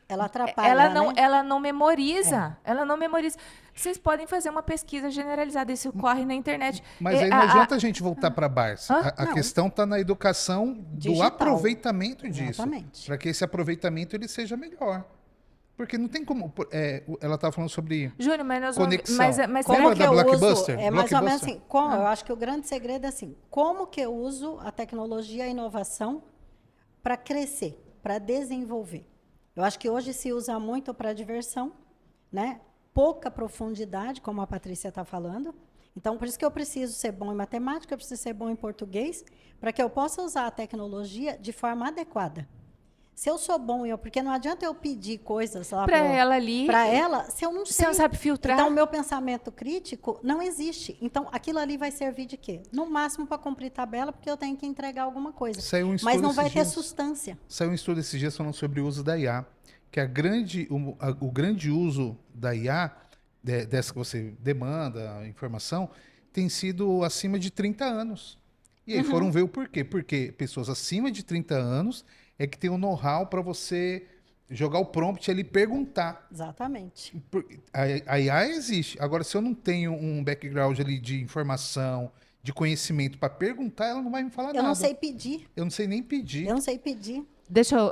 ela atrapalha,
ela não memoriza. Ela não memoriza. Vocês podem fazer uma pesquisa generalizada, isso corre na internet.
Mas aí não adianta a gente voltar para a Barça. A questão está na educação
digital.
Do aproveitamento disso.
Exatamente.
Para que esse aproveitamento ele seja melhor. Porque não tem como... ela estava falando sobre
Júnior, mas
conexão.
Mas
como da Blockbuster?
É mais ou menos assim. Eu acho que o grande segredo é assim, como que eu uso a tecnologia e a inovação para crescer, para desenvolver. Eu acho que hoje se usa muito para diversão, né? Pouca profundidade, como a Patrícia está falando. Então, por isso que eu preciso ser bom em matemática, eu preciso ser bom em português, para que eu possa usar a tecnologia de forma adequada. Se eu sou bom, porque não adianta eu pedir coisas lá
para ela ali,
para ela, se eu não sei.
Você não sabe filtrar.
Então, o meu pensamento crítico não existe. Então, aquilo ali vai servir de quê? No máximo para cumprir tabela, porque eu tenho que entregar alguma coisa. Mas não vai ter substância.
Saiu um estudo esses dias falando sobre o uso da IA, que o grande uso da IA, dessa que você demanda, a informação, tem sido acima de 30 anos. E aí foram ver o porquê. Porque pessoas acima de 30 anos é que tem o know-how para você jogar o prompt ali e perguntar.
Exatamente.
A IA existe. Agora, se eu não tenho um background ali de informação, de conhecimento para perguntar, ela não vai me falar nada.
Eu não sei pedir.
Eu não sei nem pedir.
Eu não sei pedir.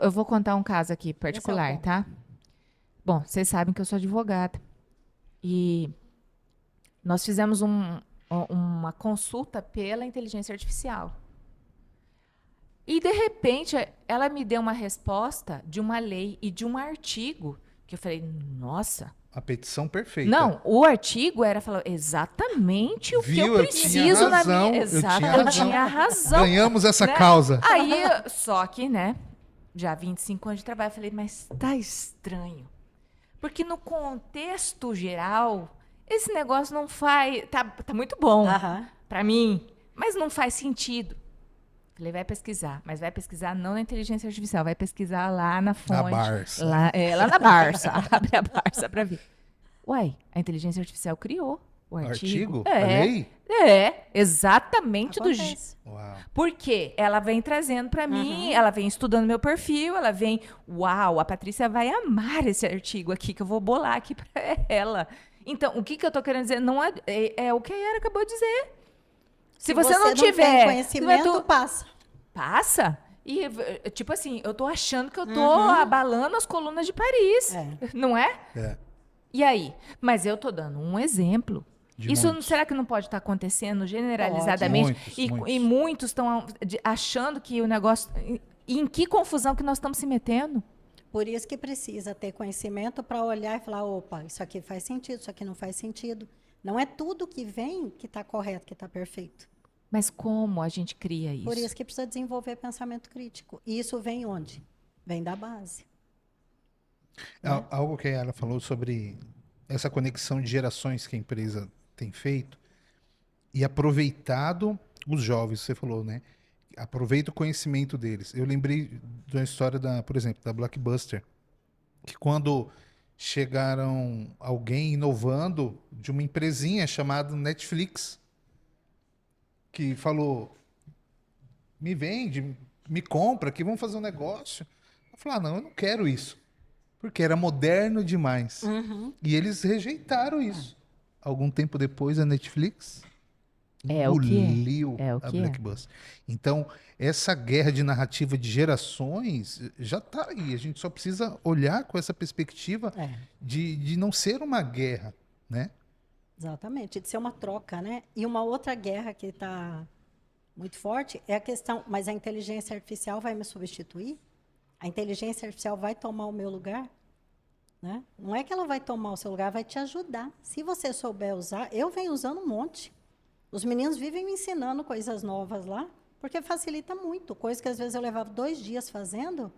Eu vou contar um caso aqui particular, tá? Bom, vocês sabem que eu sou advogada. E nós fizemos uma consulta pela inteligência artificial. E, de repente, ela me deu uma resposta de uma lei e de um artigo que eu falei, nossa.
A petição perfeita.
Não, o artigo falou exatamente o que eu preciso na minha... Exato, eu tinha razão.
Ganhamos essa causa.
Aí, só que, né, já 25 anos de trabalho, eu falei, mas tá estranho. Porque no contexto geral, esse negócio não faz... Tá muito bom para mim, mas não faz sentido. Falei, vai pesquisar, mas vai pesquisar não na inteligência artificial, vai pesquisar lá na fonte.
Na Barça.
Lá na Barça. Abre a Barça para ver. Uai, a inteligência artificial criou o artigo.
A lei?
Exatamente do jeito.
Uau.
Porque ela vem trazendo para mim, ela vem estudando meu perfil, ela vem, uau, a Patrícia vai amar esse artigo aqui que eu vou bolar aqui para ela. Então, o que eu tô querendo dizer? Não é o que a Yara acabou de dizer. Se você não tiver
conhecimento, passa.
Passa? E, tipo assim, eu tô achando que eu tô abalando as colunas de Paris. Não é? E aí? Mas eu tô dando um exemplo. Será que não pode estar acontecendo generalizadamente?
Muitos.
E muitos estão achando que o negócio... em que confusão que nós estamos se metendo?
Por isso que precisa ter conhecimento para olhar e falar, opa, isso aqui faz sentido, isso aqui não faz sentido. Não é tudo que vem que está correto, que está perfeito.
Mas como a gente cria isso?
Por isso que precisa desenvolver pensamento crítico. E isso vem onde? Vem da base.
Algo que ela falou sobre essa conexão de gerações que a empresa tem feito e aproveitado os jovens, você falou, né? Aproveita o conhecimento deles. Eu lembrei de uma história, por exemplo, da Blockbuster, que quando chegaram alguém inovando de uma empresinha chamada Netflix, que falou, me vende, me compra aqui, vamos fazer um negócio. Eu falei, não, eu não quero isso. Porque era moderno demais. E eles rejeitaram isso. Algum tempo depois, a Netflix engoliu a Blockbuster. Então, essa guerra de narrativa de gerações já está aí. A gente só precisa olhar com essa perspectiva de não ser uma guerra, né?
Exatamente, de ser uma troca, né? E uma outra guerra que está muito forte é a questão, mas a inteligência artificial vai me substituir? A inteligência artificial vai tomar o meu lugar? Né? Não é que ela vai tomar o seu lugar, vai te ajudar. Se você souber usar, eu venho usando um monte. Os meninos vivem me ensinando coisas novas lá, porque facilita muito. Coisa que às vezes eu levava 2 dias fazendo,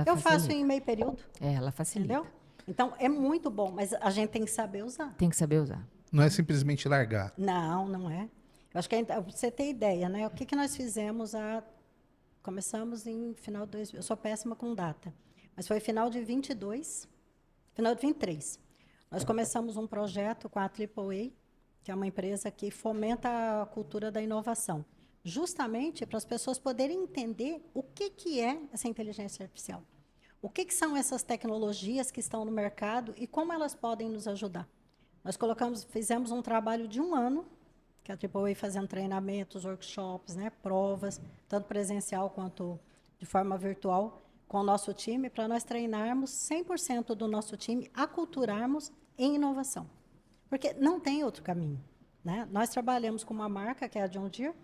eu faço em meio período.
Ela facilita.
Entendeu? Então, é muito bom, mas a gente tem que saber usar.
Tem que saber usar.
Não é simplesmente largar.
Não, não é. Eu acho que pra você ter ideia, né? O que nós fizemos começamos em final de 2000. Eu sou péssima com data, mas foi final de 22, final de 23. Nós começamos um projeto com a AAA, que é uma empresa que fomenta a cultura da inovação, justamente para as pessoas poderem entender o que é essa inteligência artificial. O que são essas tecnologias que estão no mercado e como elas podem nos ajudar. Nós fizemos um trabalho de 1 ano, que a AAA fazendo treinamentos, workshops, né, provas, tanto presencial quanto de forma virtual, com o nosso time, para nós treinarmos 100% do nosso time, aculturarmos em inovação. Porque não tem outro caminho. Né? Nós trabalhamos com uma marca, que é a John Deere,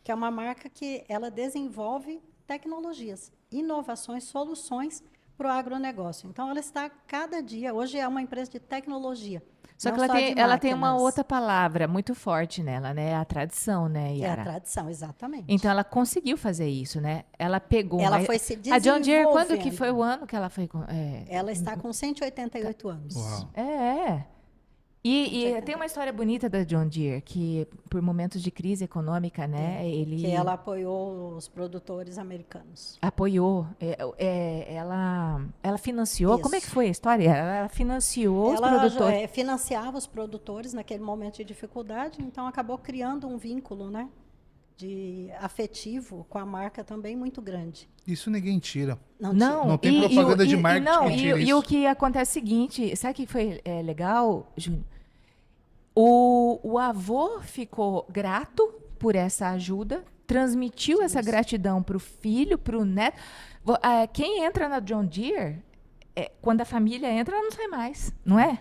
que é uma marca que ela desenvolve tecnologias, inovações, soluções para o agronegócio. Então, ela está cada dia, hoje é uma empresa de tecnologia.
Só que ela tem uma outra palavra muito forte nela, né? A tradição, né, Yara?
É a tradição, exatamente.
Então, ela conseguiu fazer isso, né? Ela pegou...
Ela foi se desenvolvendo.
A John Deere, quando que foi o ano que ela foi...
Ela está com 188 anos.
Uau.
E tem uma história bonita da John Deere, que por momentos de crise econômica, né,
que ela apoiou os produtores americanos.
Apoiou. Ela financiou.
Isso.
Como é que foi a história? Ela financiou os produtores.
Ela financiava os produtores naquele momento de dificuldade, então acabou criando um vínculo, né, afetivo com a marca também muito grande.
Isso ninguém tira.
Não
tem propaganda de marketing que tira isso.
E o que acontece é o seguinte, sabe o que foi legal, Júnior? O avô ficou grato por essa ajuda, transmitiu essa gratidão para o filho, para o neto. Quem entra na John Deere, quando a família entra, ela não sai mais, não é?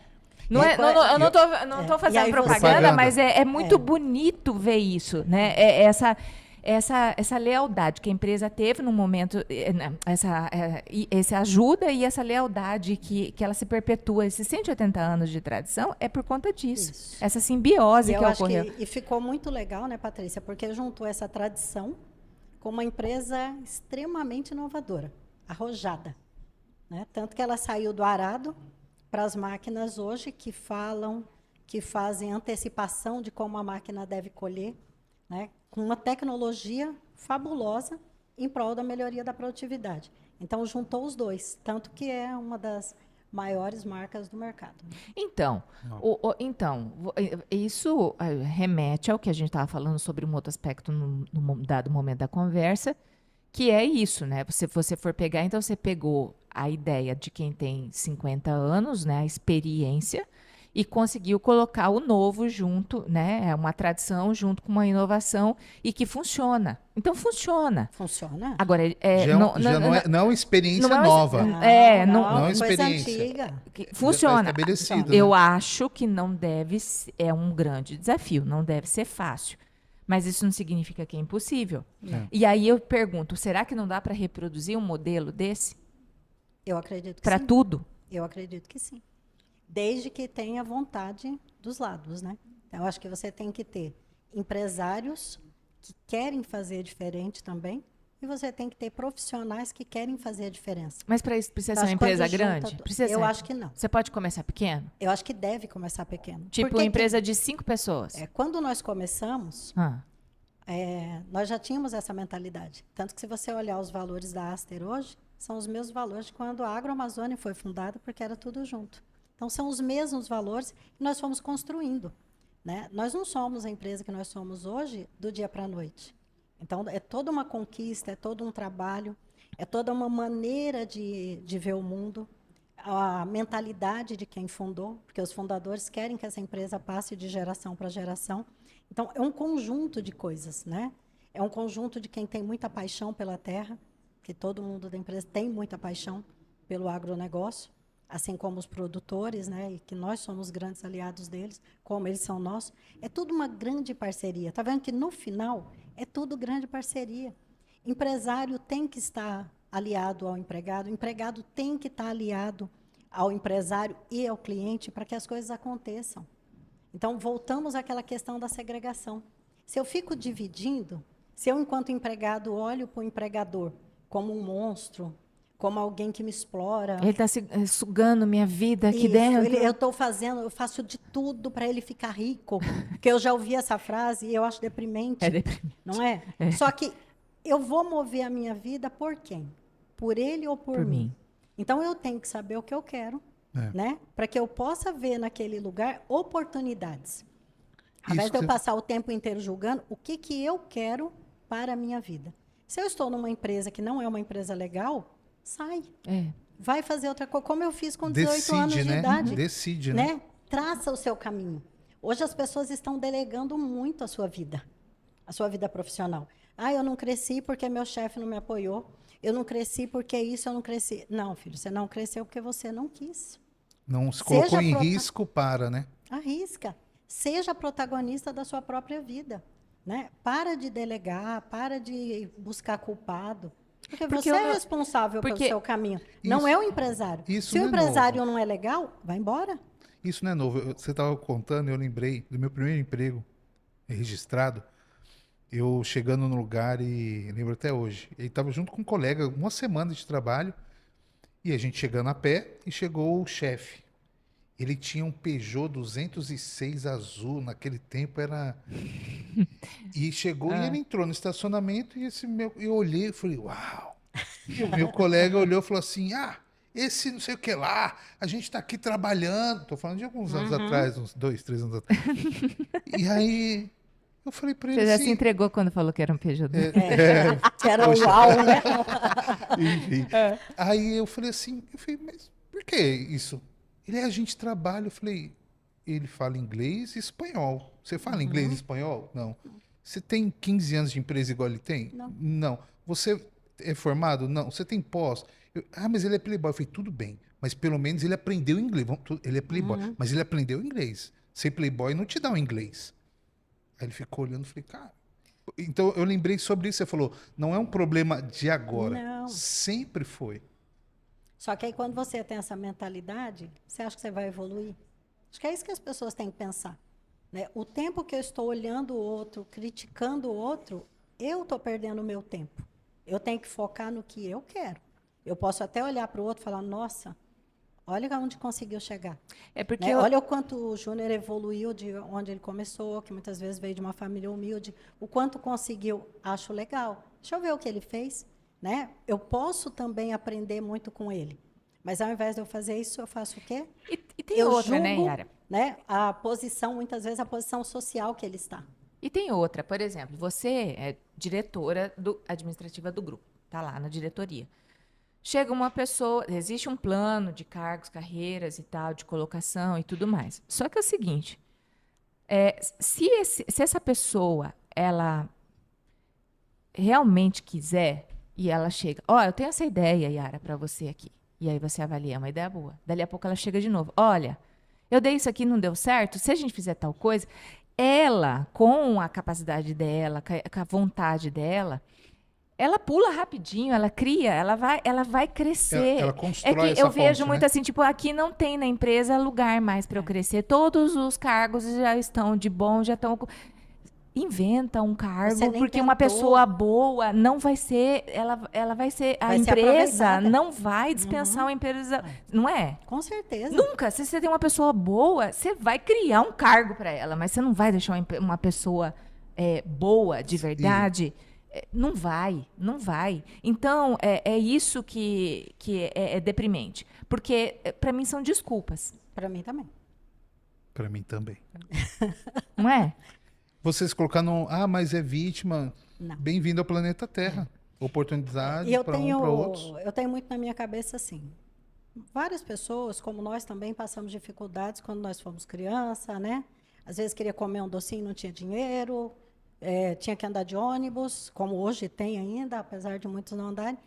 Eu não estou fazendo propaganda, mas é muito bonito ver isso, né? Essa lealdade que a empresa teve no momento, essa ajuda e essa lealdade que ela se perpetua, esses 180 anos de tradição, é por conta disso. Isso. Essa simbiose que ocorreu.
E ficou muito legal, né, Patrícia? Porque juntou essa tradição com uma empresa extremamente inovadora, arrojada. Né? Tanto que ela saiu do arado para as máquinas hoje que fazem antecipação de como a máquina deve colher, né? Com uma tecnologia fabulosa em prol da melhoria da produtividade. Então, juntou os dois, tanto que é uma das maiores marcas do mercado.
Então, isso remete ao que a gente estava falando sobre um outro aspecto no dado momento da conversa, que é isso, né? Se você for pegar, então você pegou a ideia de quem tem 50 anos, né? A experiência, e conseguiu colocar o novo junto, né? É uma tradição junto com uma inovação e que funciona. Então, funciona.
Funciona.
Agora,
não é uma experiência nova.
Não é uma
experiência.
antiga.
Funciona.
Estabelecido,
Eu
né?
acho que não deve ser, é um grande desafio, não deve ser fácil. Mas isso não significa que é impossível.
É.
E aí eu pergunto, será que não dá para reproduzir um modelo desse
Eu acredito que
para
sim.
tudo?
Eu acredito que sim. Desde que tenha vontade dos lados, né? Então, eu acho que você tem que ter empresários que querem fazer diferente também, e você tem que ter profissionais que querem fazer a diferença.
Mas para isso precisa ser
Acho
uma
que quando
empresa
junta
grande?
tu-
Precisa
eu
ser.
acho que não.
Você pode começar pequeno?
Eu acho que deve começar pequeno.
Tipo,
Por que
uma empresa de 5 pessoas.
quando nós começamos,
Ah,
nós já tínhamos essa mentalidade. Tanto que se você olhar os valores da Aster hoje, são os mesmos valores de quando a Agroamazônia foi fundada, porque era tudo junto. Então, são os mesmos valores que nós fomos construindo. Né? Nós não somos a empresa que nós somos hoje do dia para a noite. Então, é toda uma conquista, é todo um trabalho, é toda uma maneira de ver o mundo, a mentalidade de quem fundou, porque os fundadores querem que essa empresa passe de geração para geração. Então, é um conjunto de coisas, né? É um conjunto de quem tem muita paixão pela terra, que todo mundo da empresa tem muita paixão pelo agronegócio, assim como os produtores, né? E que nós somos grandes aliados deles, como eles são nossos. É tudo uma grande parceria. Está vendo que, no final, é tudo grande parceria. Empresário tem que estar aliado ao empregado, o empregado tem que estar aliado ao empresário e ao cliente para que as coisas aconteçam. Então, voltamos àquela questão da segregação. Se eu fico dividindo, se eu, enquanto empregado, olho para o empregador como um monstro, como alguém que me explora.
ele está sugando minha vida aqui
Isso,
dentro.
eu faço de tudo para ele ficar rico. Porque eu já ouvi essa frase e eu acho deprimente.
É deprimente.
Não é? Só que eu vou mover a minha vida por quem? Por ele ou por mim? Então, eu tenho que saber o que eu quero, né? Para que eu possa ver naquele lugar oportunidades. Ao invés de eu passar o tempo inteiro julgando, o que eu quero para a minha vida. Se eu estou numa empresa que não é uma empresa legal, sai. Vai fazer outra coisa, como eu fiz com 18 anos de idade.
Decide, né?
Traça o seu caminho. Hoje as pessoas estão delegando muito a sua vida profissional. Eu não cresci porque meu chefe não me apoiou. Eu não cresci porque isso, eu não cresci. Não, filho, você não cresceu porque você não quis.
Não se colocou em risco né?
Arrisca. Seja protagonista da sua própria vida. Né? Para de delegar, para de buscar culpado. Porque você é responsável pelo seu caminho. Não é o empresário. Se o empresário não é legal, vai embora.
Isso não é novo. Você estava contando, eu lembrei do meu primeiro emprego registrado. Eu chegando no lugar e lembro até hoje. Ele estava junto com um colega, uma semana de trabalho, e a gente chegando a pé, e chegou o chefe. Ele tinha um Peugeot 206 azul, naquele tempo era... E chegou e ele entrou no estacionamento, e eu olhei e falei, uau! E o meu colega olhou e falou assim, esse não sei o que lá, a gente está aqui trabalhando. Estou falando de alguns anos atrás, uns 2, 3 anos atrás. E aí... Eu falei pra ele
Você já
assim,
se entregou quando falou que era um Peugeot?
Era uau, né?
Enfim. Aí eu falei assim, mas por que isso? A gente trabalha. Eu falei, ele fala inglês e espanhol. Você fala inglês e espanhol? Não. Você tem 15 anos de empresa igual ele tem? Não. Você é formado? Não. Você tem pós? Mas ele é playboy. Eu falei, tudo bem, mas pelo menos ele aprendeu inglês. Ele é playboy, mas ele aprendeu inglês. Ser playboy não te dá um inglês. Aí ele ficou olhando e falei, cara... Então, eu lembrei sobre isso. Você falou, não é um problema de agora.
Não.
Sempre foi.
Só que aí, quando você tem essa mentalidade, você acha que você vai evoluir? Acho que é isso que as pessoas têm que pensar. Né? O tempo que eu estou olhando o outro, criticando o outro, eu estou perdendo o meu tempo. Eu tenho que focar no que eu quero. Eu posso até olhar para o outro e falar, nossa... Olha onde conseguiu chegar.
Porque
olha o quanto o Júnior evoluiu de onde ele começou, que muitas vezes veio de uma família humilde. O quanto conseguiu, acho legal. Deixa eu ver o que ele fez. Né? Eu posso também aprender muito com ele. Mas ao invés de eu fazer isso, eu faço o quê?
E tem outra, né, Yara?
Né, a posição, muitas vezes, a posição social que ele está.
E tem outra. Por exemplo, você é diretora administrativa do grupo. Está lá na diretoria. Chega uma pessoa, existe um plano de cargos, carreiras e tal, de colocação e tudo mais. Só que é o seguinte, se essa pessoa, ela realmente quiser, e ela chega, eu tenho essa ideia, Yara, para você aqui. E aí você avalia, é uma ideia boa. Dali a pouco ela chega de novo. Olha, eu dei isso aqui, não deu certo, se a gente fizer tal coisa... ela, com a capacidade dela, com a vontade dela, ela pula rapidinho, ela cria, ela vai crescer.
Ela
É
constrói
que
essa
eu vejo
ponte,
muito
né?
assim, tipo, aqui não tem na empresa lugar mais para eu crescer. Todos os cargos já estão de bom, já estão. Inventa um
Você
cargo,
nem
porque uma
tentou.
pessoa boa não vai ser, ela vai ser, a
Vai ser
empresa
aproveitada.
não vai dispensar uma empresa, não é?
Com certeza.
Nunca. Se você tem uma pessoa boa, você vai criar um cargo para ela, mas você não vai deixar uma pessoa boa de verdade. Não vai, não vai. Então, é isso que é deprimente. Porque, para mim, são desculpas.
Para mim também.
Para mim também.
Não é?
Vocês colocaram, mas é vítima.
Não.
Bem-vindo ao planeta Terra. Oportunidades
E eu
para um, para outros.
eu tenho muito na minha cabeça assim. Várias pessoas, como nós também, passamos dificuldades quando nós fomos criança, né? Às vezes queria comer um docinho e não tinha dinheiro, tinha que andar de ônibus, como hoje tem ainda, apesar de muitos não andarem.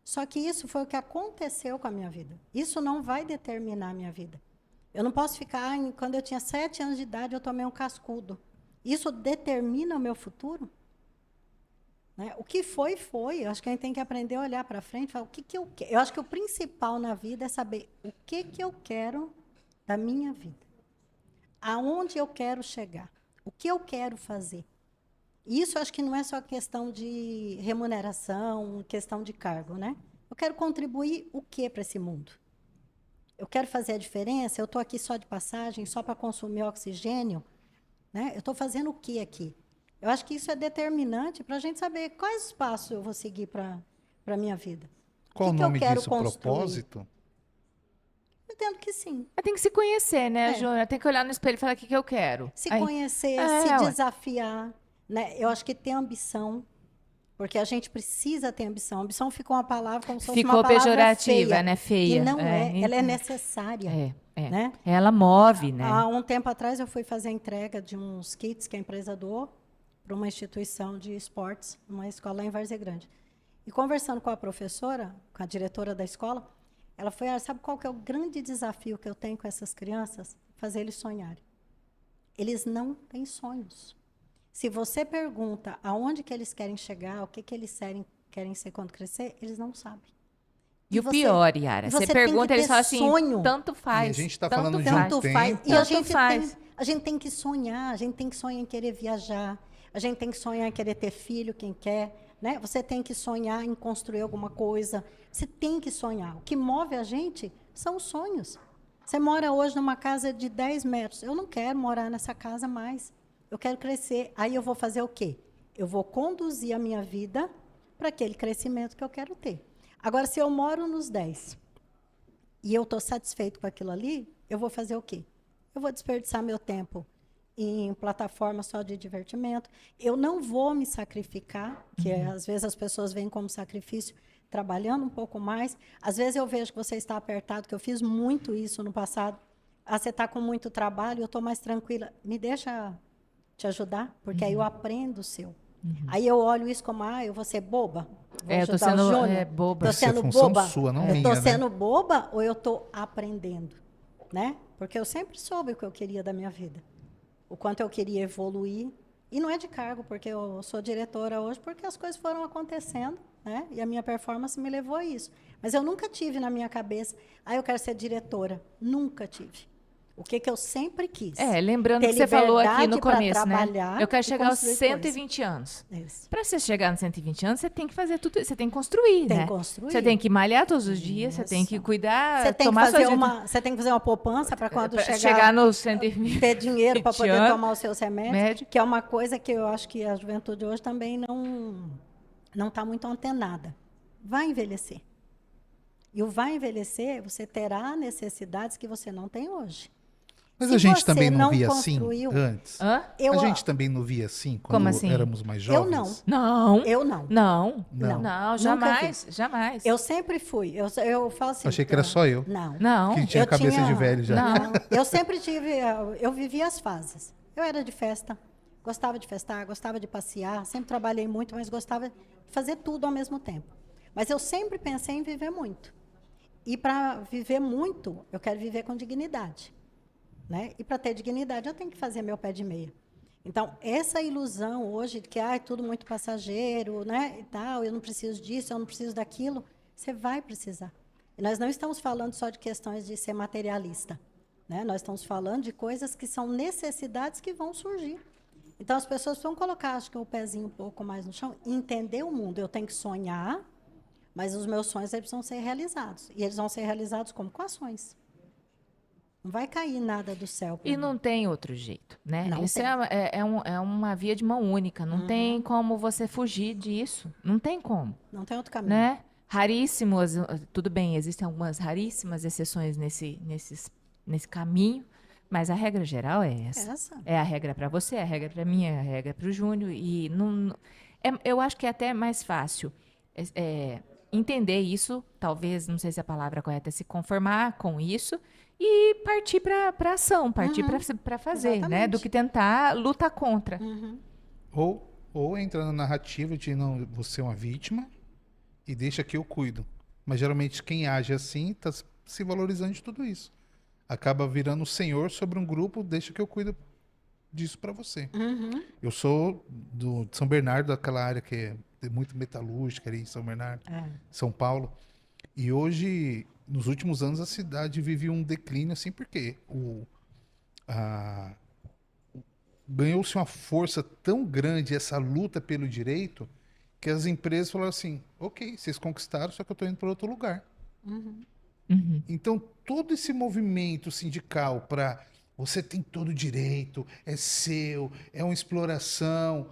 Só que isso foi o que aconteceu com a minha vida. Isso não vai determinar a minha vida. Eu não posso ficar, quando eu tinha 7 anos de idade, eu tomei um cascudo. Isso determina o meu futuro? Né? O que foi, foi. Eu acho que a gente tem que aprender a olhar para frente e falar o que eu quero. Eu acho que o principal na vida é saber o que eu quero da minha vida. Aonde eu quero chegar. O que eu quero fazer. Isso eu acho que não é só questão de remuneração, questão de cargo, né? Eu quero contribuir o que para esse mundo? Eu quero fazer a diferença? Eu estou aqui só de passagem, só para consumir oxigênio? Né? Eu estou fazendo o que aqui? Eu acho que isso é determinante para a gente saber quais passos eu vou seguir para a minha vida.
Qual o
que
nome
eu quero
disso?
construir?
Propósito?
Eu entendo que sim.
Mas tem que se conhecer, né, Júnior? Tem que olhar no espelho e falar o que eu quero.
Se
Aí,
conhecer, se desafiar. Né? Eu acho que ter ambição, porque a gente precisa ter ambição. Ambição ficou uma palavra como se fosse
ficou
uma palavra
pejorativa,
feia.
né? Feia.
E não ela é
então.
necessária. Né?
Ela move, né?
Há um tempo atrás eu fui fazer a entrega de uns kits que a empresa doou para uma instituição de esportes, uma escola lá em Várzea Grande. E conversando com a professora, com a diretora da escola, ela foi, sabe qual que é o grande desafio que eu tenho com essas crianças? Fazer eles sonharem. Eles não têm sonhos. Se você pergunta aonde que eles querem chegar, o que eles querem ser quando crescer, eles não sabem.
E o pior, Yara, você pergunta, eles falam assim,
sonho.
Tanto faz.
E a gente está falando de
tanto
um
faz.
tempo.
E a
Tanto
gente tem que sonhar, a gente tem que sonhar em querer viajar, a gente tem que sonhar em querer ter filho, quem quer, né? Você tem que sonhar em construir alguma coisa. Você tem que sonhar. O que move a gente são os sonhos. Você mora hoje numa casa de 10 metros. Eu não quero morar nessa casa mais. Eu quero crescer. Aí eu vou fazer o quê? Eu vou conduzir a minha vida para aquele crescimento que eu quero ter. Agora, se eu moro nos 10 e eu estou satisfeito com aquilo ali, eu vou fazer o quê? Eu vou desperdiçar meu tempo em plataforma só de divertimento. Eu não vou me sacrificar, que às vezes as pessoas veem como sacrifício, trabalhando um pouco mais. Às vezes eu vejo que você está apertado, que eu fiz muito isso no passado. Você está com muito trabalho, eu estou mais tranquila. Me deixa te ajudar, porque aí eu aprendo o seu. Aí eu olho isso como, eu vou ser boba? Vou
eu tô sendo boba.
Estou sendo
função
boba?
sua, não
eu estou
minha,
sendo
né?
boba ou eu estou aprendendo? Né? Porque eu sempre soube o que eu queria da minha vida. O quanto eu queria evoluir. E não é de cargo, porque eu sou diretora hoje, porque as coisas foram acontecendo, né? E a minha performance me levou a isso. Mas eu nunca tive na minha cabeça, eu quero ser diretora. Nunca tive. O que eu sempre quis.
Lembrando que você falou aqui no começo, né? Eu quero chegar aos
construir
120 anos.
Isso.
Para você chegar nos 120 anos, você tem que fazer tudo, você tem que construir,
Tem
né?
que construir.
Você tem que malhar todos os dias, você tem que cuidar,
Você tem que
tomar
fazer
sua
você tem que fazer uma poupança para quando
chegar nos 120
ter dinheiro para poder
anos,
tomar os seus remédios, que é uma coisa que eu acho que a juventude hoje também não está muito antenada. Vai envelhecer. E o vai envelhecer, você terá necessidades que você não tem hoje.
Mas
Se
a gente
você
também não via
construiu-
assim antes?
Hã?
Eu,
A gente também não via assim quando
Como assim?
éramos mais
Eu
jovens?
Não.
Eu não.
Não.
Não.
Não, jamais, jamais.
Eu sempre fui. Eu falo assim.
Achei que era só eu.
Não.
Não.
Que tinha
Eu
cabeça
tinha-
de velho já.
Não.
Eu sempre tive. Eu vivia as fases. Eu era de festa, gostava de festar, gostava de passear, sempre trabalhei muito, mas gostava de fazer tudo ao mesmo tempo. Mas eu sempre pensei em viver muito. E para viver muito, eu quero viver com dignidade. Né? E para ter dignidade, eu tenho que fazer meu pé de meia. Então, essa ilusão hoje de que é tudo muito passageiro, né, e tal, eu não preciso disso, eu não preciso daquilo, você vai precisar. E nós não estamos falando só de questões de ser materialista, né? Nós estamos falando de coisas que são necessidades que vão surgir. Então, as pessoas precisam colocar, acho que, o pezinho um pouco mais no chão e entender o mundo. Eu tenho que sonhar, mas os meus sonhos eles precisam ser realizados. E eles vão ser realizados como? Com ações. Não vai cair nada do céu para
E
mim.
não tem outro jeito, né?
Não
Isso
tem.
é uma via de mão única. Não tem como você fugir disso. Não tem como,
Não tem outro caminho.
né? Raríssimos, tudo bem, existem algumas raríssimas exceções nesse caminho, mas a regra geral é essa.
Essa.
É a regra para você, é a regra para mim, é a regra para o Júnior. E eu acho que é até mais fácil entender isso, talvez, não sei se a palavra correta é se conformar com isso, e partir para ação, partir para fazer, né? Do
Exatamente.
que tentar lutar contra.
Ou entra na narrativa de não, você é uma vítima e deixa que eu cuido. Mas geralmente quem age assim está se valorizando de tudo isso. Acaba virando o senhor sobre um grupo, deixa que eu cuido disso para você. Eu sou de São Bernardo, daquela área que é muito metalúrgica ali, São Bernardo, São Paulo. E hoje, nos últimos anos, a cidade vive um declínio, assim, porque ganhou-se uma força tão grande essa luta pelo direito que as empresas falaram assim, ok, vocês conquistaram, só que eu estou indo para outro lugar. Então, todo esse movimento sindical para você tem todo o direito, é seu, é uma exploração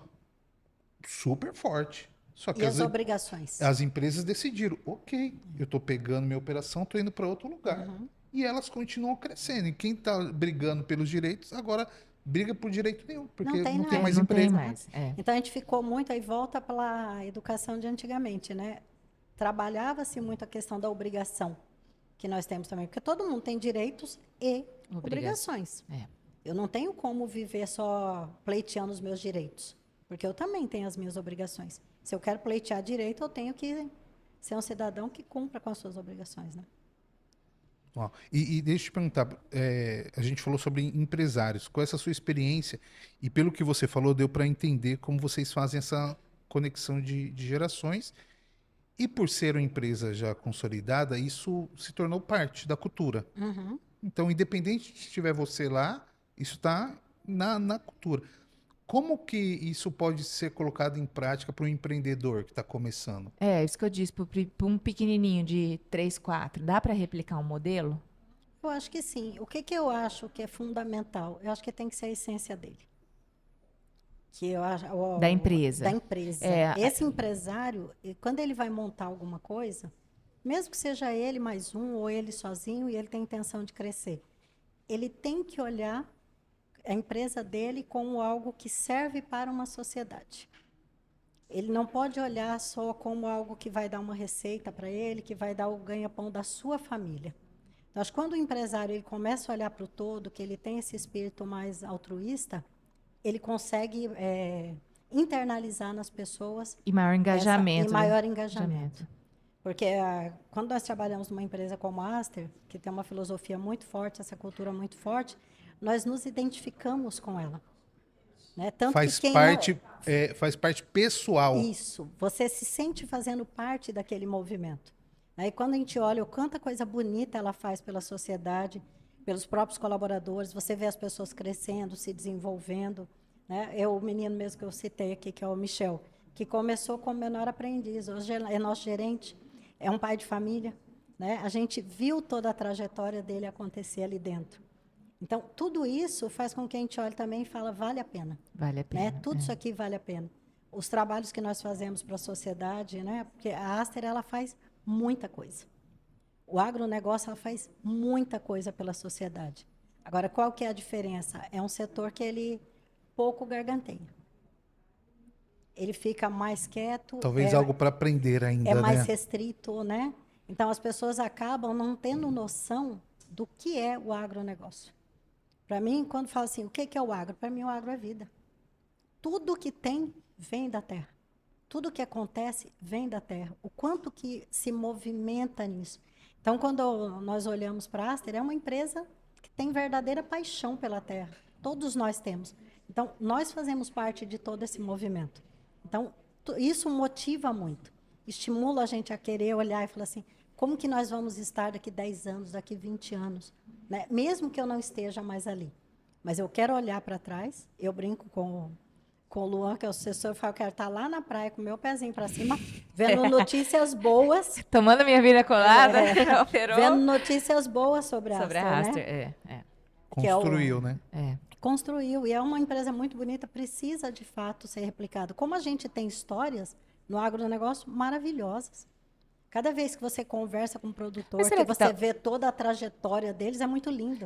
super forte. Só que
E as obrigações?
as empresas decidiram, ok, eu estou pegando minha operação, estou indo para outro lugar. E elas continuam crescendo. E quem está brigando pelos direitos, agora briga por direito nenhum, porque
Não tem
não tem
mais.
mais
Não tem
empresa.
mais.
Então, a gente ficou muito, aí volta pela educação de antigamente, né? Trabalhava-se muito a questão da obrigação, que nós temos também, porque todo mundo tem direitos e obrigações.
É.
Eu não tenho como viver só pleiteando os meus direitos, porque eu também tenho as minhas obrigações. Se eu quero pleitear direito, eu tenho que ser um cidadão que cumpra com as suas obrigações, né?
Ó, e deixa eu te perguntar, a gente falou sobre empresários, com essa sua experiência, e pelo que você falou, deu para entender como vocês fazem essa conexão de gerações, e por ser uma empresa já consolidada, isso se tornou parte da cultura. Então, independente de estiver você lá, isso está na cultura. Como que isso pode ser colocado em prática para um empreendedor que está começando?
É, isso que eu disse, para um pequenininho de 3, 4, dá para replicar um modelo?
Eu acho que sim. O que eu acho que é fundamental? Eu acho que tem que ser a essência dele. Que eu acho,
Da empresa.
Da empresa.
É,
Esse empresário, quando ele vai montar alguma coisa, mesmo que seja ele mais um ou ele sozinho e ele tem intenção de crescer, ele tem que olhar a empresa dele como algo que serve para uma sociedade. Ele não pode olhar só como algo que vai dar uma receita para ele, que vai dar o ganha-pão da sua família. Então, acho que quando o empresário ele começa a olhar para o todo, que ele tem esse espírito mais altruísta, ele consegue internalizar nas pessoas
e maior engajamento.
e maior engajamento. Porque quando nós trabalhamos numa empresa como a Aster, que tem uma filosofia muito forte, essa cultura muito forte, nós nos identificamos com ela. Né? Tanto
Faz
que
faz parte pessoal.
Isso, você se sente fazendo parte daquele movimento. Aí quando a gente olha o quanta coisa bonita ela faz pela sociedade, pelos próprios colaboradores, você vê as pessoas crescendo, se desenvolvendo. Né? O menino mesmo que eu citei aqui, que é o Michel, que começou como menor aprendiz, hoje é nosso gerente, é um pai de família. Né? A gente viu toda a trajetória dele acontecer ali dentro. Então, tudo isso faz com que a gente olhe também e fala, vale a pena.
Vale a pena.
Né? Tudo isso aqui vale a pena. Os trabalhos que nós fazemos para a sociedade, né? Porque a Aster ela faz muita coisa. O agronegócio ela faz muita coisa pela sociedade. Agora, qual que é a diferença? É um setor que ele pouco garganteia. Ele fica mais quieto.
Talvez algo para aprender ainda,
é mais
né?
restrito, né? Então, as pessoas acabam não tendo noção do que é o agronegócio. Para mim, quando falo assim, o que é o agro? Para mim, o agro é vida. Tudo que tem vem da terra. Tudo que acontece vem da terra. O quanto que se movimenta nisso. Então, quando nós olhamos para a Aster, é uma empresa que tem verdadeira paixão pela terra. Todos nós temos. Então, nós fazemos parte de todo esse movimento. Então, isso motiva muito. Estimula a gente a querer olhar e falar assim, como que nós vamos estar daqui 10 anos, daqui 20 anos? Né? Mesmo que eu não esteja mais ali. Mas eu quero olhar para trás, eu brinco com o Luan, que é o assessor, eu falo, eu quero estar lá na praia com o meu pezinho para cima, vendo notícias boas.
Tomando minha vida colada, operou.
Vendo notícias boas sobre a
Sobre
Aster,
a Aster,
né?
Construiu, né?
Construiu, e é uma empresa muito bonita, precisa de fato ser replicado. Como a gente tem histórias no agronegócio maravilhosas. Cada vez que você conversa com um produtor, que você vê toda a trajetória deles, é muito lindo.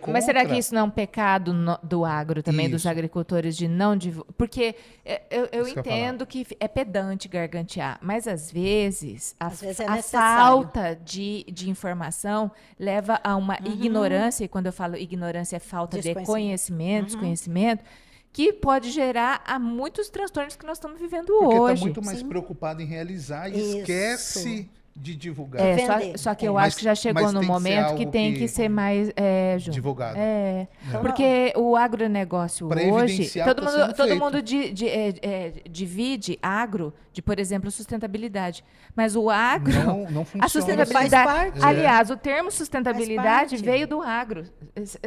Mas será que isso não é um pecado do agro também, dos agricultores, de não divulgar? Porque eu entendo que é pedante gargantear, mas às vezes a falta de informação leva a uma ignorância, e quando eu falo ignorância é falta de conhecimento, desconhecimento, que pode gerar a muitos transtornos que nós estamos vivendo hoje.
Porque está muito mais preocupado em realizar e esquece de divulgar.
Só que eu acho que já chegou no momento que tem que ser mais
divulgado.
Porque o agronegócio hoje, todo mundo divide agro de, por exemplo, sustentabilidade. Mas o agro,
não funciona.
A sustentabilidade, faz parte. Aliás, o termo sustentabilidade veio do agro.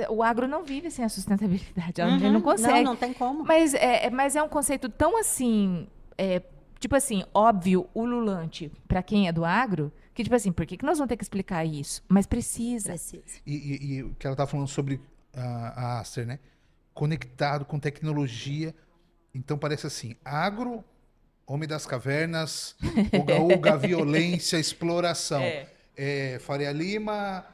O agro não vive sem a sustentabilidade. A gente não consegue.
Não tem como.
Mas é um conceito tão assim, tipo assim, óbvio, ululante para quem é do agro, que tipo assim, por que nós vamos ter que explicar isso? Mas precisa.
E o que ela tá falando sobre a Aster, né? Conectado com tecnologia. Então parece assim, agro, homem das cavernas, uga-uga, violência, exploração. Faria Lima,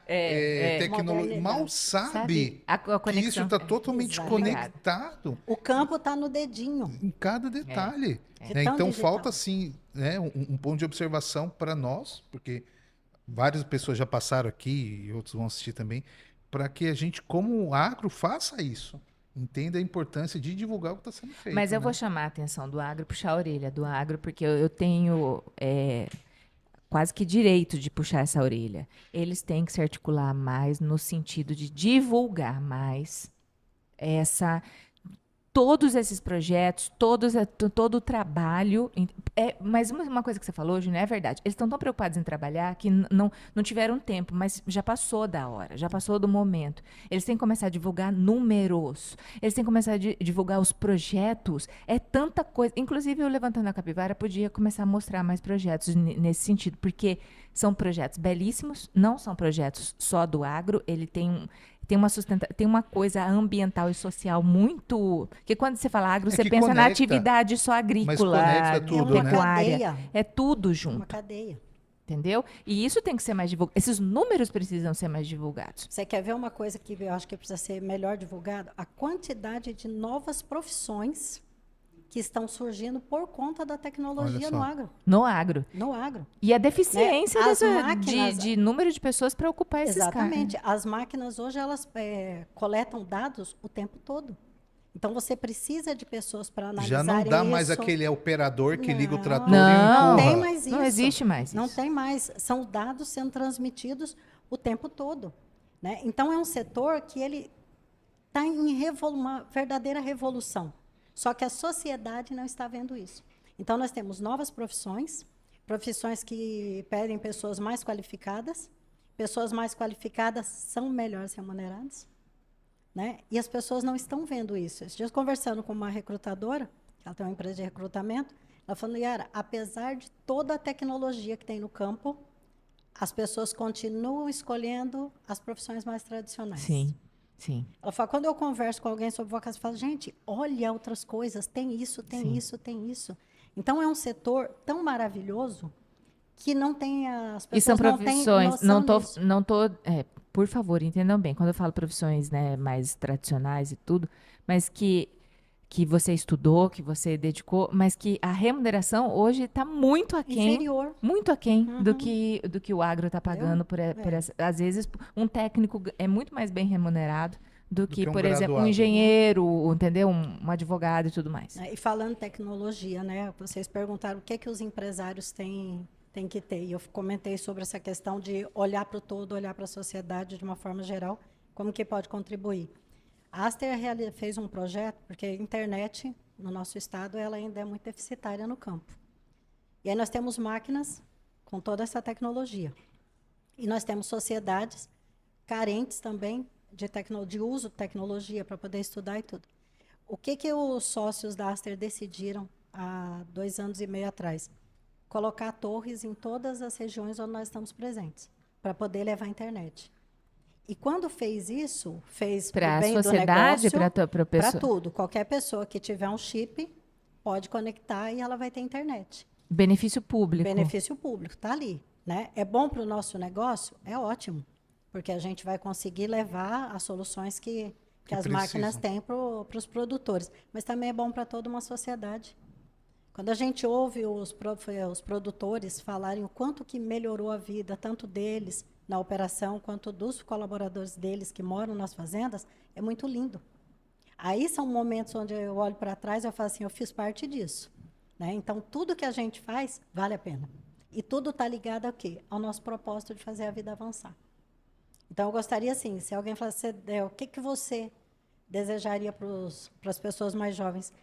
tecnologia. Mal sabe que isso está totalmente conectado.
O campo está no dedinho.
Em cada detalhe. Então falta, assim, né, um ponto de observação para nós, porque várias pessoas já passaram aqui e outros vão assistir também, para que a gente, como agro, faça isso. Entenda a importância de divulgar o que está sendo feito.
Mas eu vou chamar a atenção do agro, puxar a orelha do agro, porque eu tenho quase que direito de puxar essa orelha. Eles têm que se articular mais no sentido de divulgar mais todos esses projetos, todo o trabalho. Mas uma coisa que você falou hoje não é verdade. Eles estão tão preocupados em trabalhar que não tiveram tempo, mas já passou da hora, já passou do momento. Eles têm que começar a divulgar números, eles têm que começar a divulgar os projetos. É tanta coisa. Inclusive, o Levantando a Capivara podia começar a mostrar mais projetos nesse sentido, porque são projetos belíssimos, não são projetos só do agro, ele tem uma coisa ambiental e social muito... Porque quando você fala agro, você pensa na atividade só agrícola, pecuária. É tudo junto.
Uma cadeia.
Entendeu? E isso tem que ser mais divulgado. Esses números precisam ser mais divulgados.
Você quer ver uma coisa que eu acho que precisa ser melhor divulgada? A quantidade de novas profissões que estão surgindo por conta da tecnologia no agro.
No agro.
No agro.
E a deficiência de número de pessoas para ocupar esses cargos.
Exatamente. As máquinas hoje, elas coletam dados o tempo todo. Então, você precisa de pessoas para analisar isso.
Já não dá mais aquele operador que liga o trator
e empurra.
Não tem mais isso.
Não existe mais isso.
Não tem mais. São dados sendo transmitidos o tempo todo. Né? Então, é um setor que ele está em uma verdadeira revolução. Só que a sociedade não está vendo isso. Então, nós temos novas profissões que pedem pessoas mais qualificadas. Pessoas mais qualificadas são melhores remuneradas. Né? E as pessoas não estão vendo isso. Esses dias, conversando com uma recrutadora, ela tem uma empresa de recrutamento, ela falou, Yara, apesar de toda a tecnologia que tem no campo, as pessoas continuam escolhendo as profissões mais tradicionais.
Sim. Sim.
Ela fala, quando eu converso com alguém sobre vocação, eu falo, gente, olha outras coisas, tem isso, tem isso, tem isso. Então, é um setor tão maravilhoso que não tem as pessoas.
E são profissões,
não tô,
por favor, entendam bem, quando eu falo profissões, né, mais tradicionais e tudo, mas que você estudou, que você dedicou, mas que a remuneração hoje está muito aquém.
Inferior.
Muito aquém do que o agro está pagando por essa. Às vezes, um técnico é muito mais bem remunerado do que por exemplo, um engenheiro, entendeu? Um advogado e tudo mais.
E falando em tecnologia, né? Vocês perguntaram o que os empresários têm que ter. E eu comentei sobre essa questão de olhar para o todo, olhar para a sociedade de uma forma geral, como que pode contribuir. A Aster fez um projeto, porque a internet, no nosso estado, ela ainda é muito deficitária no campo. E aí nós temos máquinas com toda essa tecnologia. E nós temos sociedades carentes também de uso de tecnologia para poder estudar e tudo. O que os sócios da Aster decidiram há 2 anos e meio atrás? Colocar torres em todas as regiões onde nós estamos presentes, para poder levar a internet. E quando fez isso, fez
Para a
bem do
sociedade,
negócio,
para
para tudo. Qualquer pessoa que tiver um chip pode conectar e ela vai ter internet.
benefício público.
Benefício público, está ali. Né? É bom para o nosso negócio? É ótimo, porque a gente vai conseguir levar as soluções que as máquinas têm para os produtores. Mas também é bom para toda uma sociedade. Quando a gente ouve os produtores falarem o quanto que melhorou a vida, tanto deles na operação, quanto dos colaboradores deles que moram nas fazendas, é muito lindo. Aí são momentos onde eu olho para trás e eu falo assim, eu fiz parte disso. Né? Então, tudo que a gente faz, vale a pena. E tudo está ligado ao quê? Ao nosso propósito de fazer a vida avançar. Então, eu gostaria, assim, se alguém falasse, o que você desejaria para as pessoas mais jovens?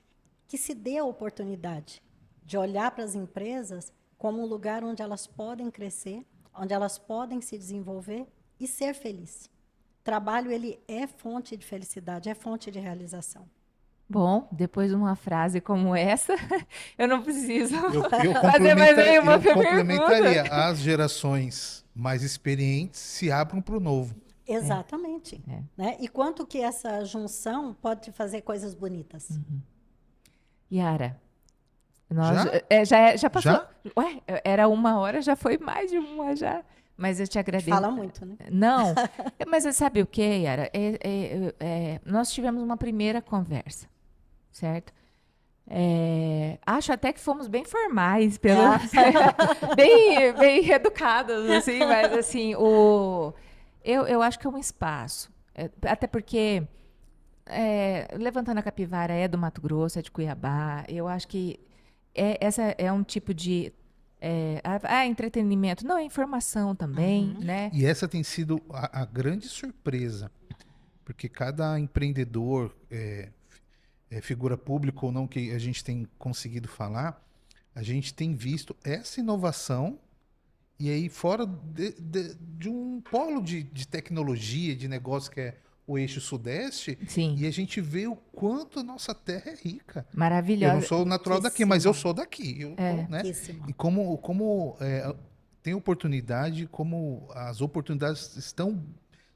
Que se dê a oportunidade de olhar para as empresas como um lugar onde elas podem crescer, onde elas podem se desenvolver e ser felizes. Trabalho, ele é fonte de felicidade, é fonte de realização.
Bom, depois de uma frase como essa, eu não preciso
Eu
fazer mais nenhuma
complementaria.
pergunta.
As gerações mais experientes se abrem para o novo.
Exatamente.
É.
Né? E quanto que essa junção pode fazer coisas bonitas.
Yara, nós já passou.
Já?
Ué, era 1 hora, já foi mais de 1 já. Mas eu te agradeço.
Fala muito, né?
Não, mas você sabe o que, Yara? Nós tivemos uma primeira conversa, certo? Acho até que fomos bem formais, bem educados, assim, mas assim, eu acho que é um espaço. Até porque Levantando a Capivara é do Mato Grosso, é de Cuiabá. Eu acho que essa é um tipo de entretenimento. Não, é informação também, né?
E essa tem sido a grande surpresa, porque cada empreendedor, figura pública ou não, que a gente tem conseguido falar, a gente tem visto essa inovação e aí fora de um polo de tecnologia, de negócio que é o eixo sudeste,
Sim.
e a gente vê o quanto a nossa terra é rica.
Maravilhosa.
Eu não sou natural daqui, mas eu sou daqui. Né? E como tem oportunidade, como as oportunidades estão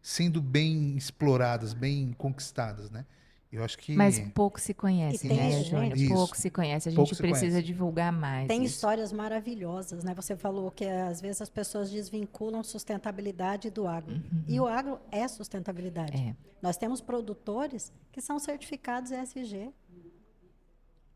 sendo bem exploradas, bem conquistadas, né? Eu acho que...
Mas pouco se conhece, né, Júnior?
Isso.
Pouco se conhece. A
Pouco
gente
se
precisa
conhece.
divulgar mais.
Tem
isso.
histórias maravilhosas, né? Você falou que às vezes as pessoas desvinculam sustentabilidade do agro. E o agro é sustentabilidade. Nós temos produtores que são certificados ESG.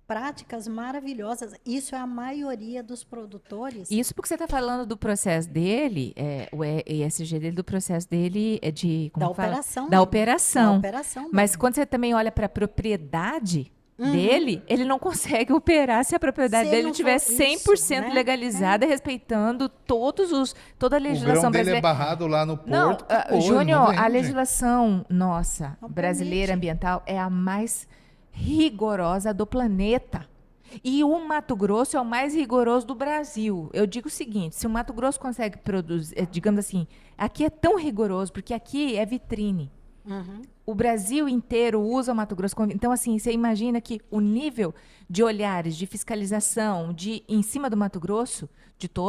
Práticas maravilhosas. Isso é a maioria dos produtores.
Isso porque você está falando do processo dele, o ESG dele, do processo dele é de...
Da operação.
Da operação.
Da operação.
Mas quando você também olha para a propriedade dele, ele não consegue operar se a propriedade dele estiver 100% legalizada, respeitando toda a legislação
o grão dele
brasileira.
é barrado lá no porto.
Não, Júnior, a legislação nossa, brasileira, ambiental, é a mais rigorosa do planeta. E o Mato Grosso é o mais rigoroso do Brasil. Eu digo o seguinte, se o Mato Grosso consegue produzir, digamos assim, aqui é tão rigoroso, porque aqui é vitrine. O Brasil inteiro usa o Mato Grosso. Então, assim, você imagina que o nível de olhares, de fiscalização, em cima do Mato Grosso,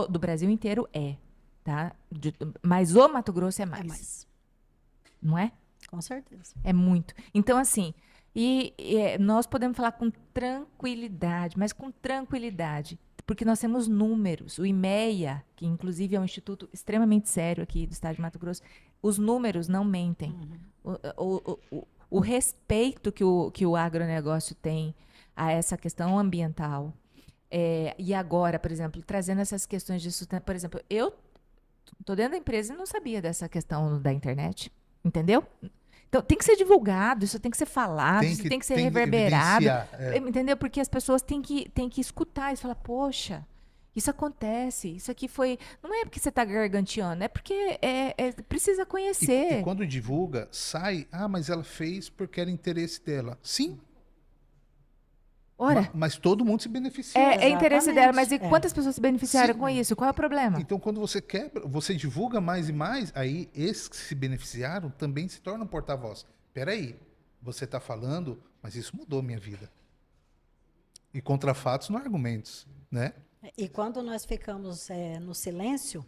do Brasil inteiro tá? Mas o Mato Grosso é mais.
É mais.
Não é?
Com certeza.
É muito. Então, assim, nós podemos falar com tranquilidade, mas com tranquilidade, porque nós temos números. O IMEA, que inclusive é um instituto extremamente sério aqui do estado de Mato Grosso, os números não mentem. O respeito que o agronegócio tem a essa questão ambiental. E agora, por exemplo, trazendo essas questões de sustentabilidade. Por exemplo, eu estou dentro da empresa e não sabia dessa questão da internet. Entendeu? Então, tem que ser divulgado, isso tem que ser falado, isso tem que ser reverberado. Entendeu? Porque as pessoas têm que escutar e falar, poxa, Isso acontece. Isso aqui foi. Não é porque você está garganteando, é porque precisa
E
conhecer.
quando divulga, sai, mas ela fez porque era interesse dela. Sim,
Ora,
mas todo mundo se beneficia.
é interesse dela, mas e
Exatamente,
quantas pessoas se beneficiaram
Sim.
com isso? Qual é o problema?
Então, quando você quebra, você divulga mais e mais, aí esses que se beneficiaram também se tornam porta-voz. Peraí, você está falando, mas isso mudou minha vida. E contra fatos não há argumentos, né?
E quando nós ficamos no silêncio,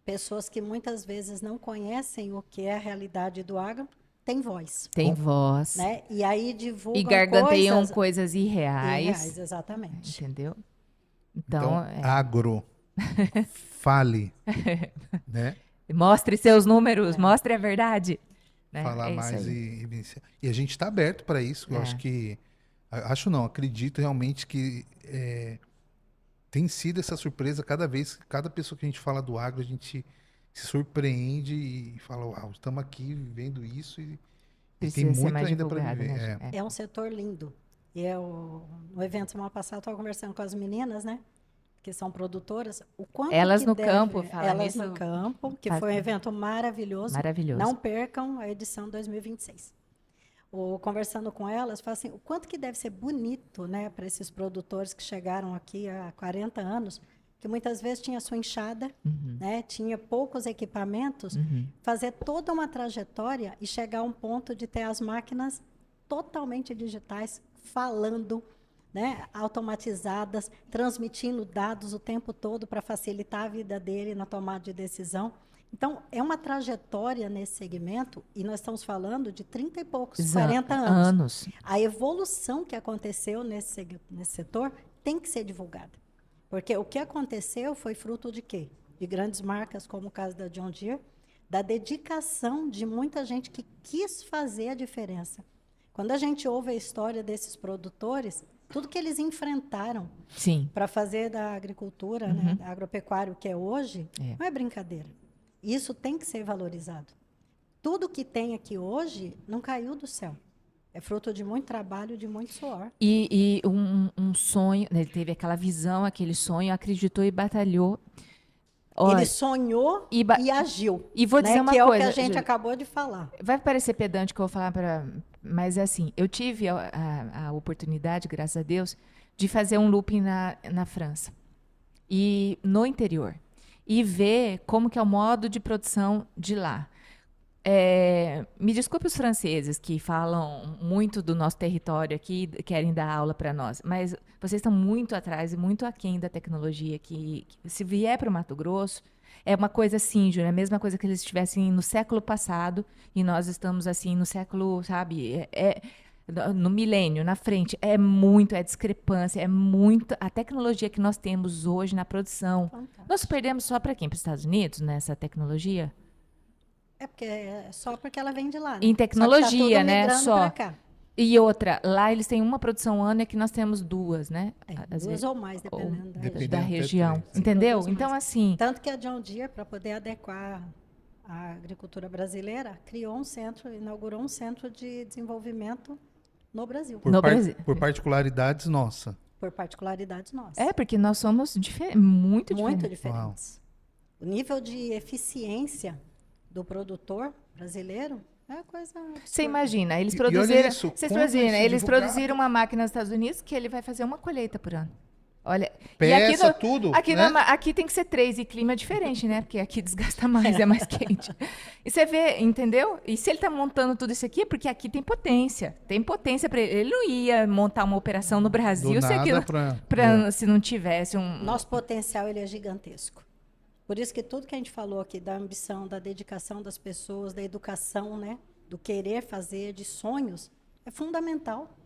pessoas que muitas vezes não conhecem o que é a realidade do agro, têm voz,
Tem voz.
né? E aí
E
divulgam
garganteiam
coisas
coisas irreais.
irreais, exatamente.
Entendeu?
Então,
Então,
agro, fale, né?
mostre seus números, mostre a verdade. Né?
Falar
É isso
mais
aí.
e a gente está aberto para isso. Eu
É.
acho que, acho não, acredito realmente que tem sido essa surpresa cada pessoa que a gente fala do agro, a gente se surpreende e fala, uau, estamos aqui vivendo isso e tem
Precisa ser
muito
mais
ainda para
divulgado,
viver.
né?
É um setor lindo. E no evento semana passada, eu estava conversando com as meninas, né? Que são produtoras. O quanto
Elas
que
no
deve,
campo, fala
elas
nisso.
no campo, que
Faz-
foi um evento maravilhoso.
Maravilhoso.
Não percam a edição 2026. Conversando com elas, falo assim, o quanto que deve ser bonito, né, para esses produtores que chegaram aqui há 40 anos, que muitas vezes tinha sua enxada, né, tinha poucos equipamentos, fazer toda uma trajetória e chegar a um ponto de ter as máquinas totalmente digitais, falando, né, automatizadas, transmitindo dados o tempo todo para facilitar a vida dele na tomada de decisão. Então, é uma trajetória nesse segmento, e nós estamos falando de 30 e poucos, 40 anos. A evolução que aconteceu nesse setor tem que ser divulgada. Porque o que aconteceu foi fruto de quê? De grandes marcas, como o caso da John Deere, da dedicação de muita gente que quis fazer a diferença. Quando a gente ouve a história desses produtores, tudo que eles enfrentaram para fazer da agricultura, né, da agropecuária, o que é hoje, não é brincadeira. Isso tem que ser valorizado. Tudo que tem aqui hoje não caiu do céu. É fruto de muito trabalho, de muito suor.
E um sonho, né, ele teve aquela visão, aquele sonho, acreditou e batalhou.
Ele sonhou e agiu.
E vou dizer uma
que
coisa,
é o que a gente
Júlia,
acabou de falar.
Vai parecer pedante que eu vou falar mas é assim, eu tive a oportunidade, graças a Deus, de fazer um looping na França. E no interior. E ver como que é o modo de produção de lá. Me desculpe os franceses que falam muito do nosso território aqui, querem dar aula para nós, mas vocês estão muito atrás e muito aquém da tecnologia que se vier para o Mato Grosso, é uma coisa assim, Júlia, é a mesma coisa que eles estivessem no século passado e nós estamos assim no século, sabe, no milênio, na frente. É discrepância, é muito. A tecnologia que nós temos hoje na produção.
Fantástico.
Nós perdemos só para quem? Para os Estados Unidos, nessa tecnologia?
Só porque ela vem de lá. Né?
Em tecnologia,
só que tá tudo
né?
migrando
Só.
pra cá.
E outra, lá eles têm uma produção ano e aqui nós temos duas, né? Às
Duas
vezes,
ou mais, dependendo da
Dependendo.
da
região.
região.
Sim.
Entendeu?
Produz
Então,
mais.
assim.
Tanto que a John Deere, para poder adequar a agricultura brasileira, inaugurou um centro de desenvolvimento no Brasil,
Brasil.
Por particularidades nossa.
por particularidades nossas.
Porque nós somos muito
Muito
diferentes.
diferentes. O nível de eficiência do produtor brasileiro é coisa absurda.
Você imagina, eles
E olha
produziram.
isso,
Vocês
quando
produziram,
isso é
eles
divulgado-
produziram uma máquina nos Estados Unidos que ele vai fazer uma colheita por ano. Olha,
Peça, tudo,
aqui,
né?
aqui tem que ser 3 e clima é diferente, né? Porque aqui desgasta mais, é mais quente. E você vê, entendeu? E se ele está montando tudo isso aqui, é porque aqui tem potência. Tem potência para ele. Ele não ia montar uma operação no Brasil
Do
se,
nada
aquilo, se não tivesse um.
Nosso potencial ele é gigantesco. Por isso que tudo que a gente falou aqui da ambição, da dedicação das pessoas, da educação, né, do querer fazer, de sonhos, é fundamental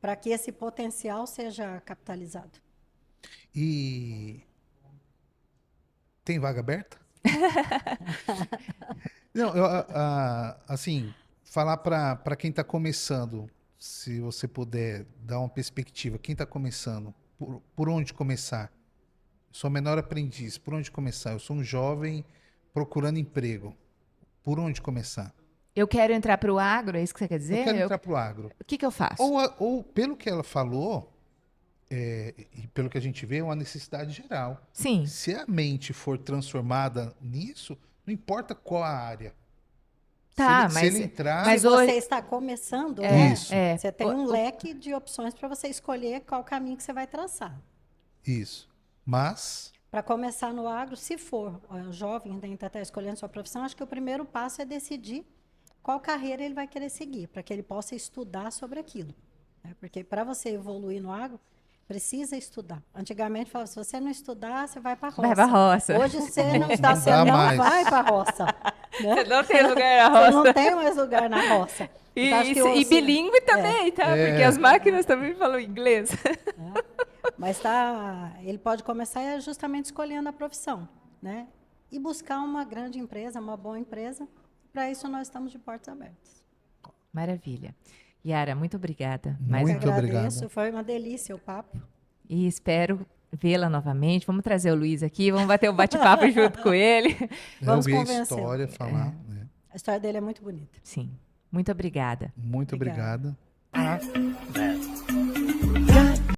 para que esse potencial seja capitalizado.
E tem vaga aberta? Não, assim, falar para quem está começando, se você puder dar uma perspectiva, quem está começando, por onde começar? Sou menor aprendiz, por onde começar? Eu sou um jovem procurando emprego, por onde começar?
Eu quero entrar para o agro, é isso que você quer dizer?
Eu quero entrar para o agro.
O que eu faço?
Ou pelo que ela falou, e pelo que a gente vê, é uma necessidade geral.
Sim.
Se a mente for transformada nisso, não importa qual a área.
Tá,
se
mas-
ele entrar...
mas
Se
hoje-
você está começando, né?
Isso.
Você tem um leque de opções para você escolher qual caminho que você vai traçar.
Isso. Mas...
Para começar no agro, se for jovem, ainda está escolhendo sua profissão, acho que o primeiro passo é decidir qual carreira ele vai querer seguir, para que ele possa estudar sobre aquilo. Né? Porque para você evoluir no agro, precisa estudar. Antigamente falava, se você não estudar, você vai para a roça.
Vai pra roça.
Hoje você não está,
Não
você
dá
não
mais.
vai para a roça. Né?
Você não tem lugar na
Você
roça.
não tem mais lugar na roça.
E,
Então, acho que
e bilíngue também, tá? Porque as máquinas também falam inglês.
Mas ele pode começar justamente escolhendo a profissão, né? E buscar uma grande empresa, uma boa empresa. Para isso, nós estamos de portas abertas.
Maravilha. Yara, muito obrigada.
Muito
Eu agradeço,
obrigado.
foi uma delícia o papo.
E espero vê-la novamente. Vamos trazer o Luiz aqui, vamos bater um bate-papo junto com ele.
Vamos
ouvir a
convencê-lo.
história, falar. Né?
A história dele é muito bonita.
Sim. Muito obrigada.
Muito
Obrigada.
obrigada.